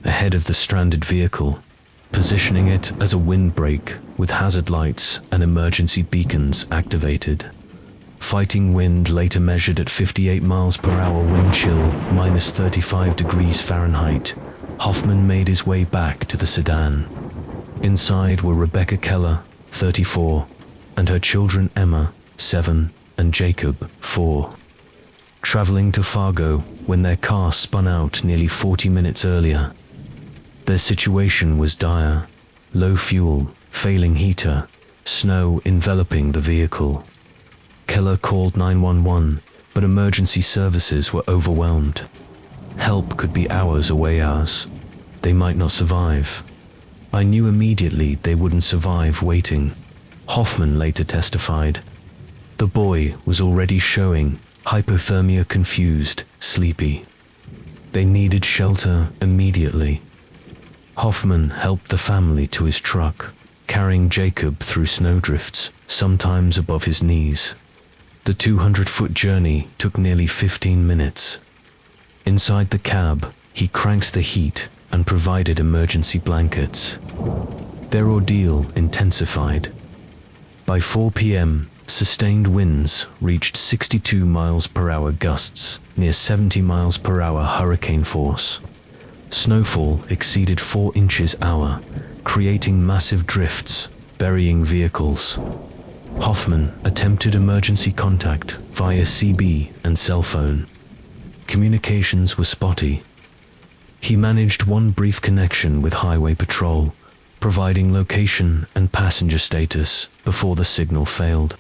ahead of the stranded vehicle, positioning it as a windbreak with hazard lights and emergency beacons activated. Fighting wind later measured at 58 miles per hour, wind chill minus 35 degrees Fahrenheit. Hoffman made his way back to the sedan. Inside were Rebecca Keller, 34, and her children Emma, 7, and Jacob, 4. Traveling to Fargo when their car spun out nearly 40 minutes earlier. Their situation was dire: low fuel, failing heater, snow enveloping the vehicle. Keller called 911, but emergency services were overwhelmed. Help could be hours away. They might not survive. I knew immediately they wouldn't survive waiting, Hoffman later testified. The boy was already showing hypothermia, confused, sleepy. They needed shelter immediately. Hoffman helped the family to his truck, carrying Jacob through snowdrifts, sometimes above his knees. The 200-foot journey took nearly 15 minutes. Inside the cab, he cranked the heat and provided emergency blankets. Their ordeal intensified. By 4 p.m., sustained winds reached 62 miles per hour gusts, near 70 miles per hour hurricane force. Snowfall exceeded 4 inches hour, creating massive drifts, burying vehicles. Hoffman attempted emergency contact via CB and cell phone. Communications were spotty. He managed one brief connection with Highway Patrol, providing location and passenger status before the signal failed.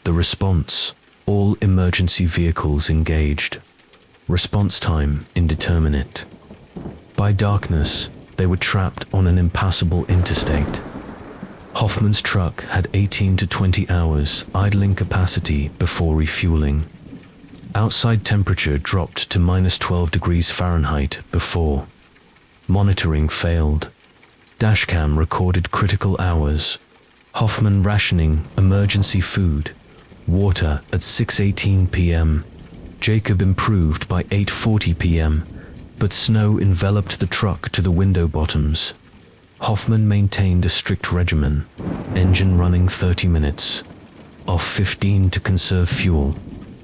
The response: all emergency vehicles engaged. Response time indeterminate. By darkness, they were trapped on an impassable interstate. Hoffman's truck had 18 to 20 hours idling capacity before refueling. Outside temperature dropped to minus 12 degrees Fahrenheit before. Monitoring failed. Dashcam recorded critical hours. Hoffman rationing emergency food, water at 6:18 p.m. Jacob improved by 8:40 p.m., but snow enveloped the truck to the window bottoms. Hoffman maintained a strict regimen, engine running 30 minutes, off 15 to conserve fuel.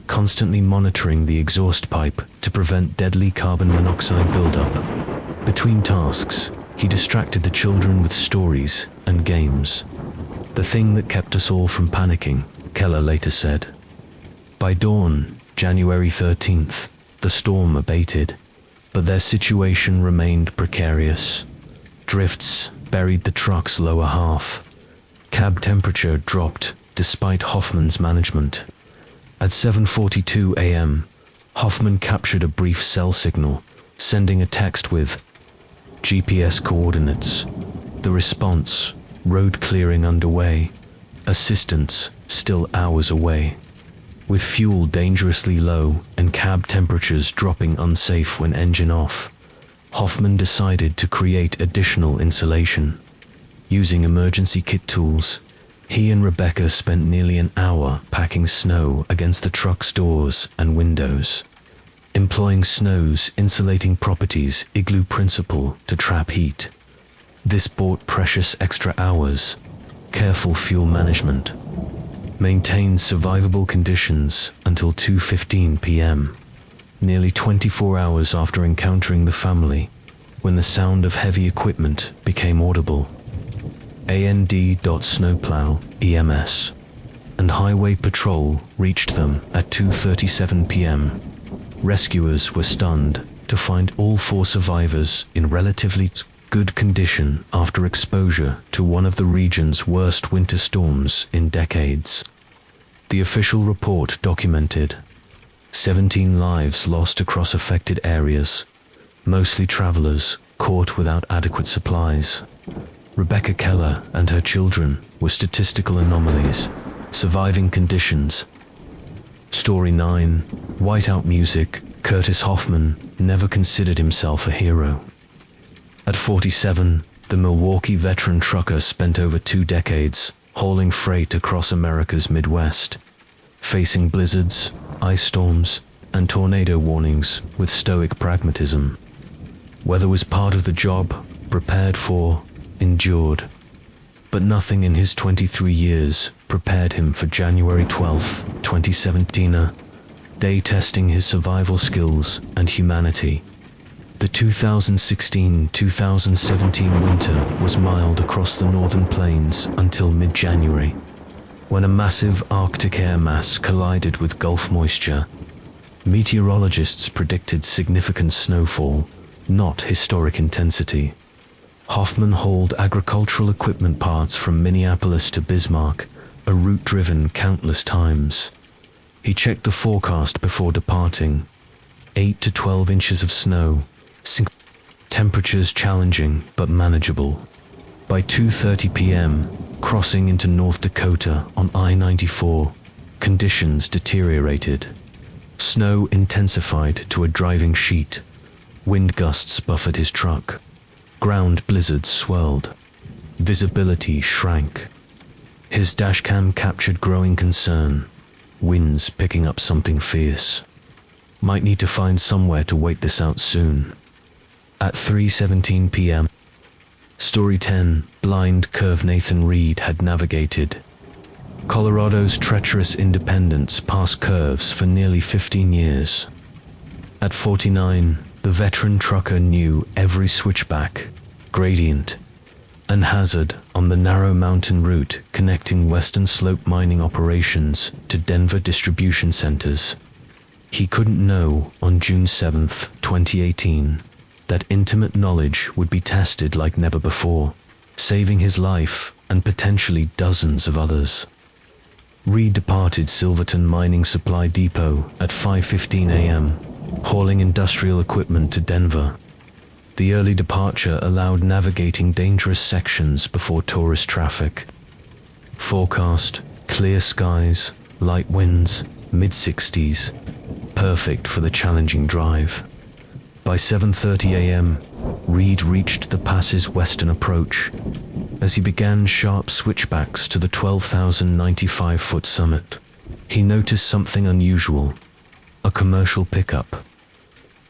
constantly monitoring the exhaust pipe to prevent deadly carbon monoxide buildup. Between tasks, he distracted the children with stories and games. The thing that kept us all from panicking, Keller later said. By dawn, January 13th, the storm abated, but their situation remained precarious. Drifts buried the truck's lower half. Cab temperature dropped despite Hoffman's management. At 7:42 a.m., Hoffman captured a brief cell signal, sending a text with GPS coordinates. The response, road clearing underway, assistance still hours away. With fuel dangerously low and cab temperatures dropping unsafe when engine off, Hoffman decided to create additional insulation. Using emergency kit tools, he and Rebecca spent nearly an hour packing snow against the truck's doors and windows, employing snow's insulating properties igloo principle to trap heat. This bought precious extra hours, careful fuel management, maintained survivable conditions until 2:15 p.m., nearly 24 hours after encountering the family, when the sound of heavy equipment became audible. AND.snowplow, EMS, and Highway Patrol reached them at 2:37 p.m. Rescuers were stunned to find all 4 survivors in relatively good condition after exposure to one of the region's worst winter storms in decades. The official report documented 17 lives lost across affected areas, mostly travelers caught without adequate supplies. Rebecca Keller and her children were statistical anomalies, surviving conditions. Story 9, Whiteout Music. Curtis Hoffman never considered himself a hero. At 47, the Milwaukee veteran trucker spent over 2 decades hauling freight across America's Midwest, facing blizzards, ice storms, and tornado warnings with stoic pragmatism. Weather was part of the job, prepared for, endured. But nothing in his 23 years prepared him for January 12, 2017, a day testing his survival skills and humanity. The 2016-2017 winter was mild across the northern plains until mid-January, when a massive Arctic air mass collided with Gulf moisture. Meteorologists predicted significant snowfall, not historic intensity. Hoffman hauled agricultural equipment parts from Minneapolis to Bismarck, a route driven countless times. He checked the forecast before departing. 8 to 12 inches of snow, temperatures challenging but manageable. By 2:30 p.m., crossing into North Dakota on I-94, conditions deteriorated. Snow intensified to a driving sheet. Wind gusts buffered his truck. Ground blizzards swirled. Visibility shrank. His dashcam captured growing concern. Winds picking up something fierce. Might need to find somewhere to wait this out soon. At 3:17 p.m., Story 10, blind curve Nathan Reed had navigated Colorado's treacherous independence past curves for nearly 15 years. At 49, the veteran trucker knew every switchback, gradient, and hazard on the narrow mountain route connecting Western Slope mining operations to Denver distribution centers. He couldn't know on June 7, 2018, that intimate knowledge would be tested like never before, saving his life and potentially dozens of others. Reed departed Silverton Mining Supply Depot at 5:15 a.m., hauling industrial equipment to Denver. The early departure allowed navigating dangerous sections before tourist traffic. Forecast, clear skies, light winds, mid-60s, perfect for the challenging drive. By 7:30 a.m., Reed reached the pass's western approach as he began sharp switchbacks to the 12,095-foot summit. He noticed something unusual, a commercial pickup,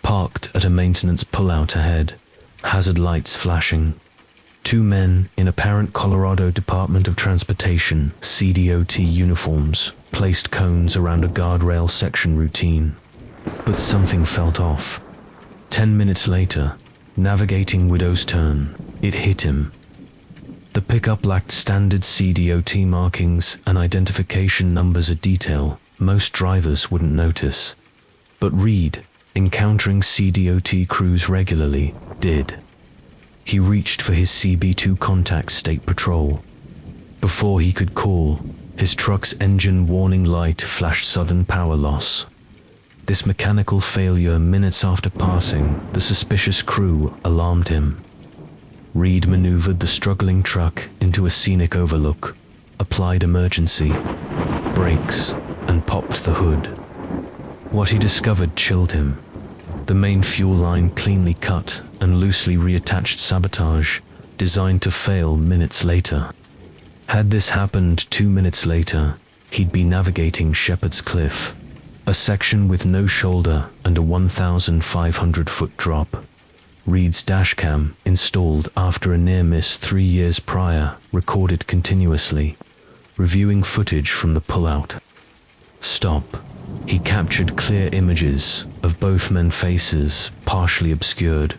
parked at a maintenance pullout ahead, hazard lights flashing. 2 men in apparent Colorado Department of Transportation (CDOT) uniforms placed cones around a guardrail section routine. But something felt off. 10 minutes later, navigating Widow's Turn, it hit him. The pickup lacked standard CDOT markings and identification numbers, a detail most drivers wouldn't notice. But Reed, encountering CDOT crews regularly, did. He reached for his CB2 contact State Patrol. Before he could call, his truck's engine warning light flashed sudden power loss. This mechanical failure minutes after passing the suspicious crew alarmed him. Reed maneuvered the struggling truck into a scenic overlook, applied emergency brakes, and popped the hood. What he discovered chilled him. The main fuel line cleanly cut and loosely reattached sabotage, designed to fail minutes later. Had this happened 2 minutes later, he'd be navigating Shepherd's Cliff, a section with no shoulder and a 1,500-foot drop. Reed's dashcam, installed after a near-miss 3 years prior, recorded continuously, reviewing footage from the pullout. Stop. He captured clear images of both men's faces, partially obscured,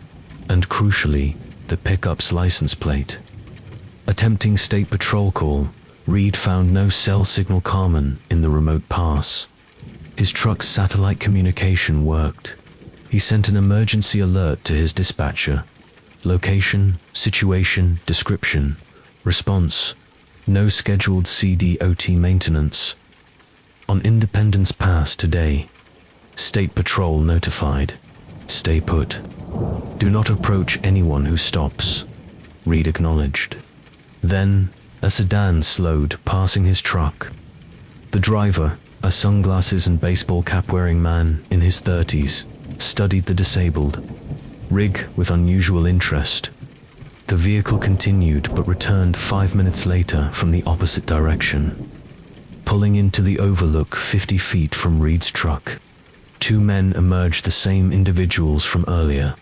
and crucially, the pickup's license plate. Attempting State Patrol call, Reed found no cell signal common in the remote pass. His truck's satellite communication worked. He sent an emergency alert to his dispatcher. Location, situation, description. Response: no scheduled CDOT maintenance. On Independence Pass today. State Patrol notified. Stay put. Do not approach anyone who stops. Reed acknowledged. Then, a sedan slowed, passing his truck. The driver, a sunglasses and baseball cap-wearing man in his 30s, studied the disabled rig with unusual interest. The vehicle continued but returned 5 minutes later from the opposite direction. Pulling into the overlook 50 feet from Reed's truck, 2 men emerged, the same individuals from earlier,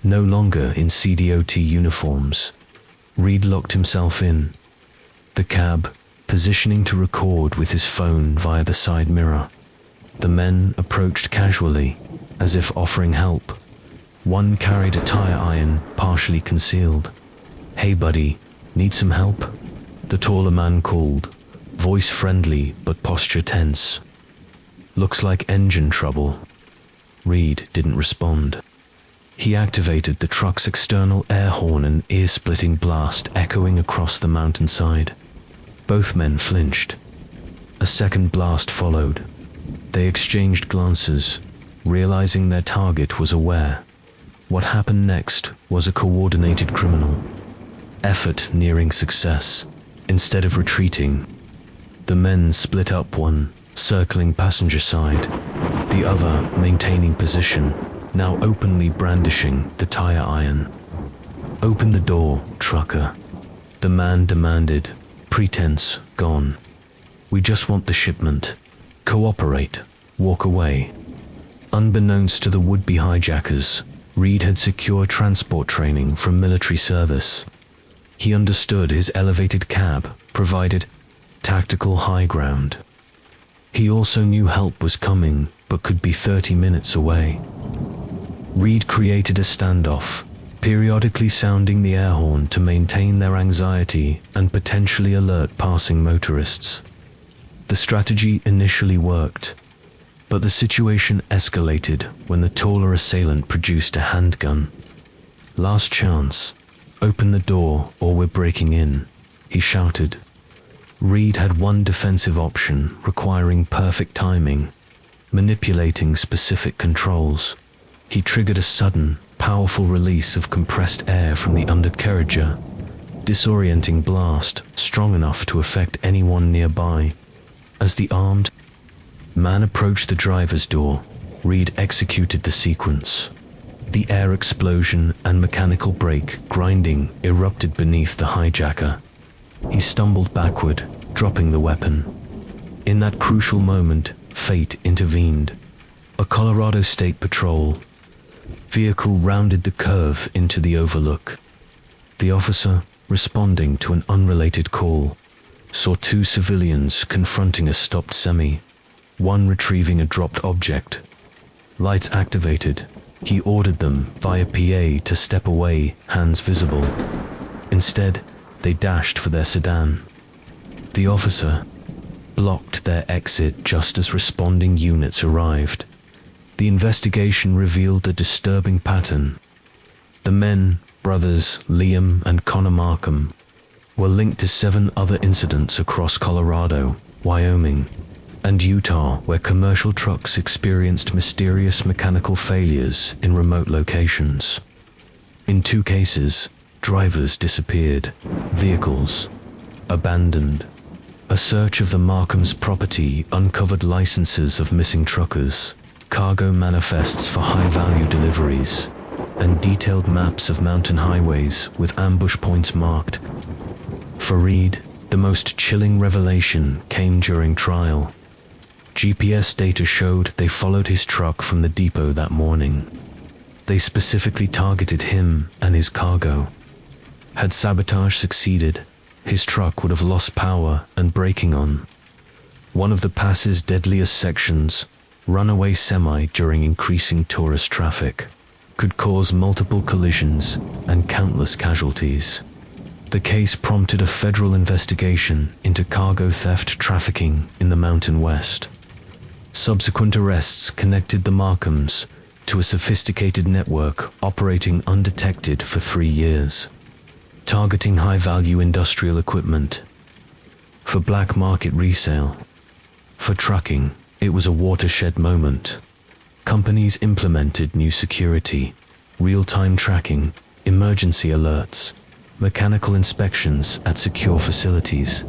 no longer in CDOT uniforms. Reed locked himself in the cab, positioning to record with his phone via the side mirror. The men approached casually, as if offering help. One carried a tire iron, partially concealed. "Hey buddy, need some help?" the taller man called, voice friendly but posture tense. "Looks like engine trouble." Reed didn't respond. He activated the truck's external air horn, an ear-splitting blast echoing across the mountainside. Both men flinched. A second blast followed. They exchanged glances, realizing their target was aware. What happened next was a coordinated criminal effort nearing success. Instead of retreating, the men split up, one circling passenger side, the other maintaining position, now openly brandishing the tire iron. "Open the door, trucker," the man demanded, pretense gone. "We just want the shipment. Cooperate, walk away." Unbeknownst to the would-be hijackers, Reed had secure transport training from military service. He understood his elevated cab provided tactical high ground. He also knew help was coming, but could be 30 minutes away. Reed created a standoff, periodically sounding the air horn to maintain their anxiety and potentially alert passing motorists. The strategy initially worked, but the situation escalated when the taller assailant produced a handgun. "Last chance. Open the door or we're breaking in," he shouted. Reed had one defensive option, requiring perfect timing, manipulating specific controls. He triggered a sudden, powerful release of compressed air from the undercarriage, disorienting blast strong enough to affect anyone nearby. As the armed man approached the driver's door, Reed executed the sequence. The air explosion and mechanical brake grinding erupted beneath the hijacker. He stumbled backward, dropping the weapon. In that crucial moment, fate intervened. A Colorado State Patrol vehicle rounded the curve into the overlook. The officer, responding to an unrelated call, saw two civilians confronting a stopped semi, one retrieving a dropped object. Lights activated. He ordered them via PA to step away, hands visible. Instead, they dashed for their sedan. The officer blocked their exit just as responding units arrived. The investigation revealed a disturbing pattern. The men, brothers Liam and Connor Markham, were linked to 7 other incidents across Colorado, Wyoming, and Utah, where commercial trucks experienced mysterious mechanical failures in remote locations. In 2 cases, drivers disappeared, vehicles abandoned. A search of the Markhams' property uncovered licenses of missing truckers, cargo manifests for high-value deliveries, and detailed maps of mountain highways with ambush points marked. For Reed, the most chilling revelation came during trial. GPS data showed they followed his truck from the depot that morning. They specifically targeted him and his cargo. Had sabotage succeeded, his truck would have lost power and braking on. One of the pass's deadliest sections, runaway semi during increasing tourist traffic, could cause multiple collisions and countless casualties. The case prompted a federal investigation into cargo theft trafficking in the Mountain West. Subsequent arrests connected the Markhams to a sophisticated network operating undetected for 3 years, targeting high-value industrial equipment for black market resale. For trucking, it was a watershed moment. Companies implemented new security, real-time tracking, emergency alerts, mechanical inspections at secure facilities.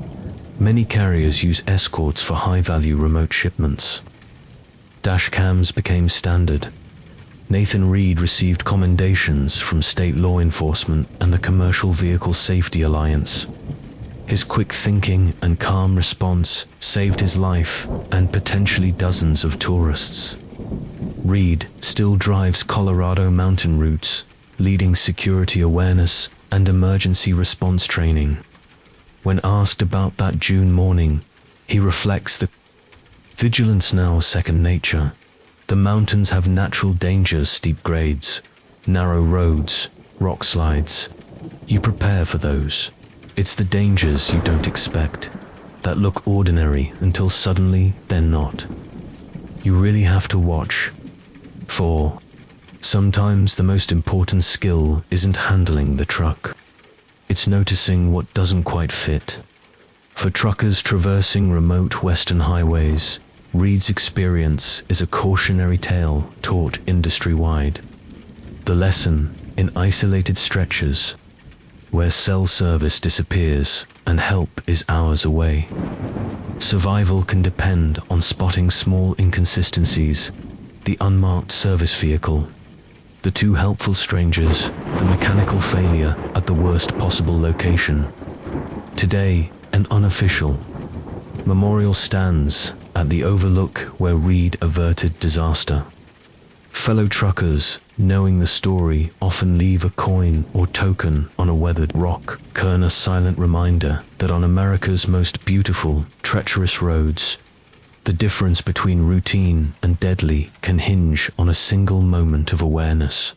Many carriers use escorts for high-value remote shipments. Dash cams became standard. Nathan Reed received commendations from state law enforcement and the Commercial Vehicle Safety Alliance. His quick thinking and calm response saved his life and potentially dozens of tourists. Reed still drives Colorado mountain routes, leading security awareness and emergency response training. When asked about that June morning, he reflects that vigilance now second nature. The mountains have natural dangers, steep grades, narrow roads, rock slides. You prepare for those. It's the dangers you don't expect, that look ordinary until suddenly they're not. You really have to watch. For sometimes the most important skill isn't handling the truck. It's noticing what doesn't quite fit. For truckers traversing remote western highways, Reed's experience is a cautionary tale taught industry-wide. The lesson in isolated stretches, where cell service disappears and help is hours away. Survival can depend on spotting small inconsistencies, the unmarked service vehicle, the 2 helpful strangers, the mechanical failure at the worst possible location. Today, an unofficial memorial stands at the overlook where Reed averted disaster. Fellow truckers, knowing the story, often leave a coin or token on a weathered rock, a silent reminder that on America's most beautiful, treacherous roads, the difference between routine and deadly can hinge on a single moment of awareness.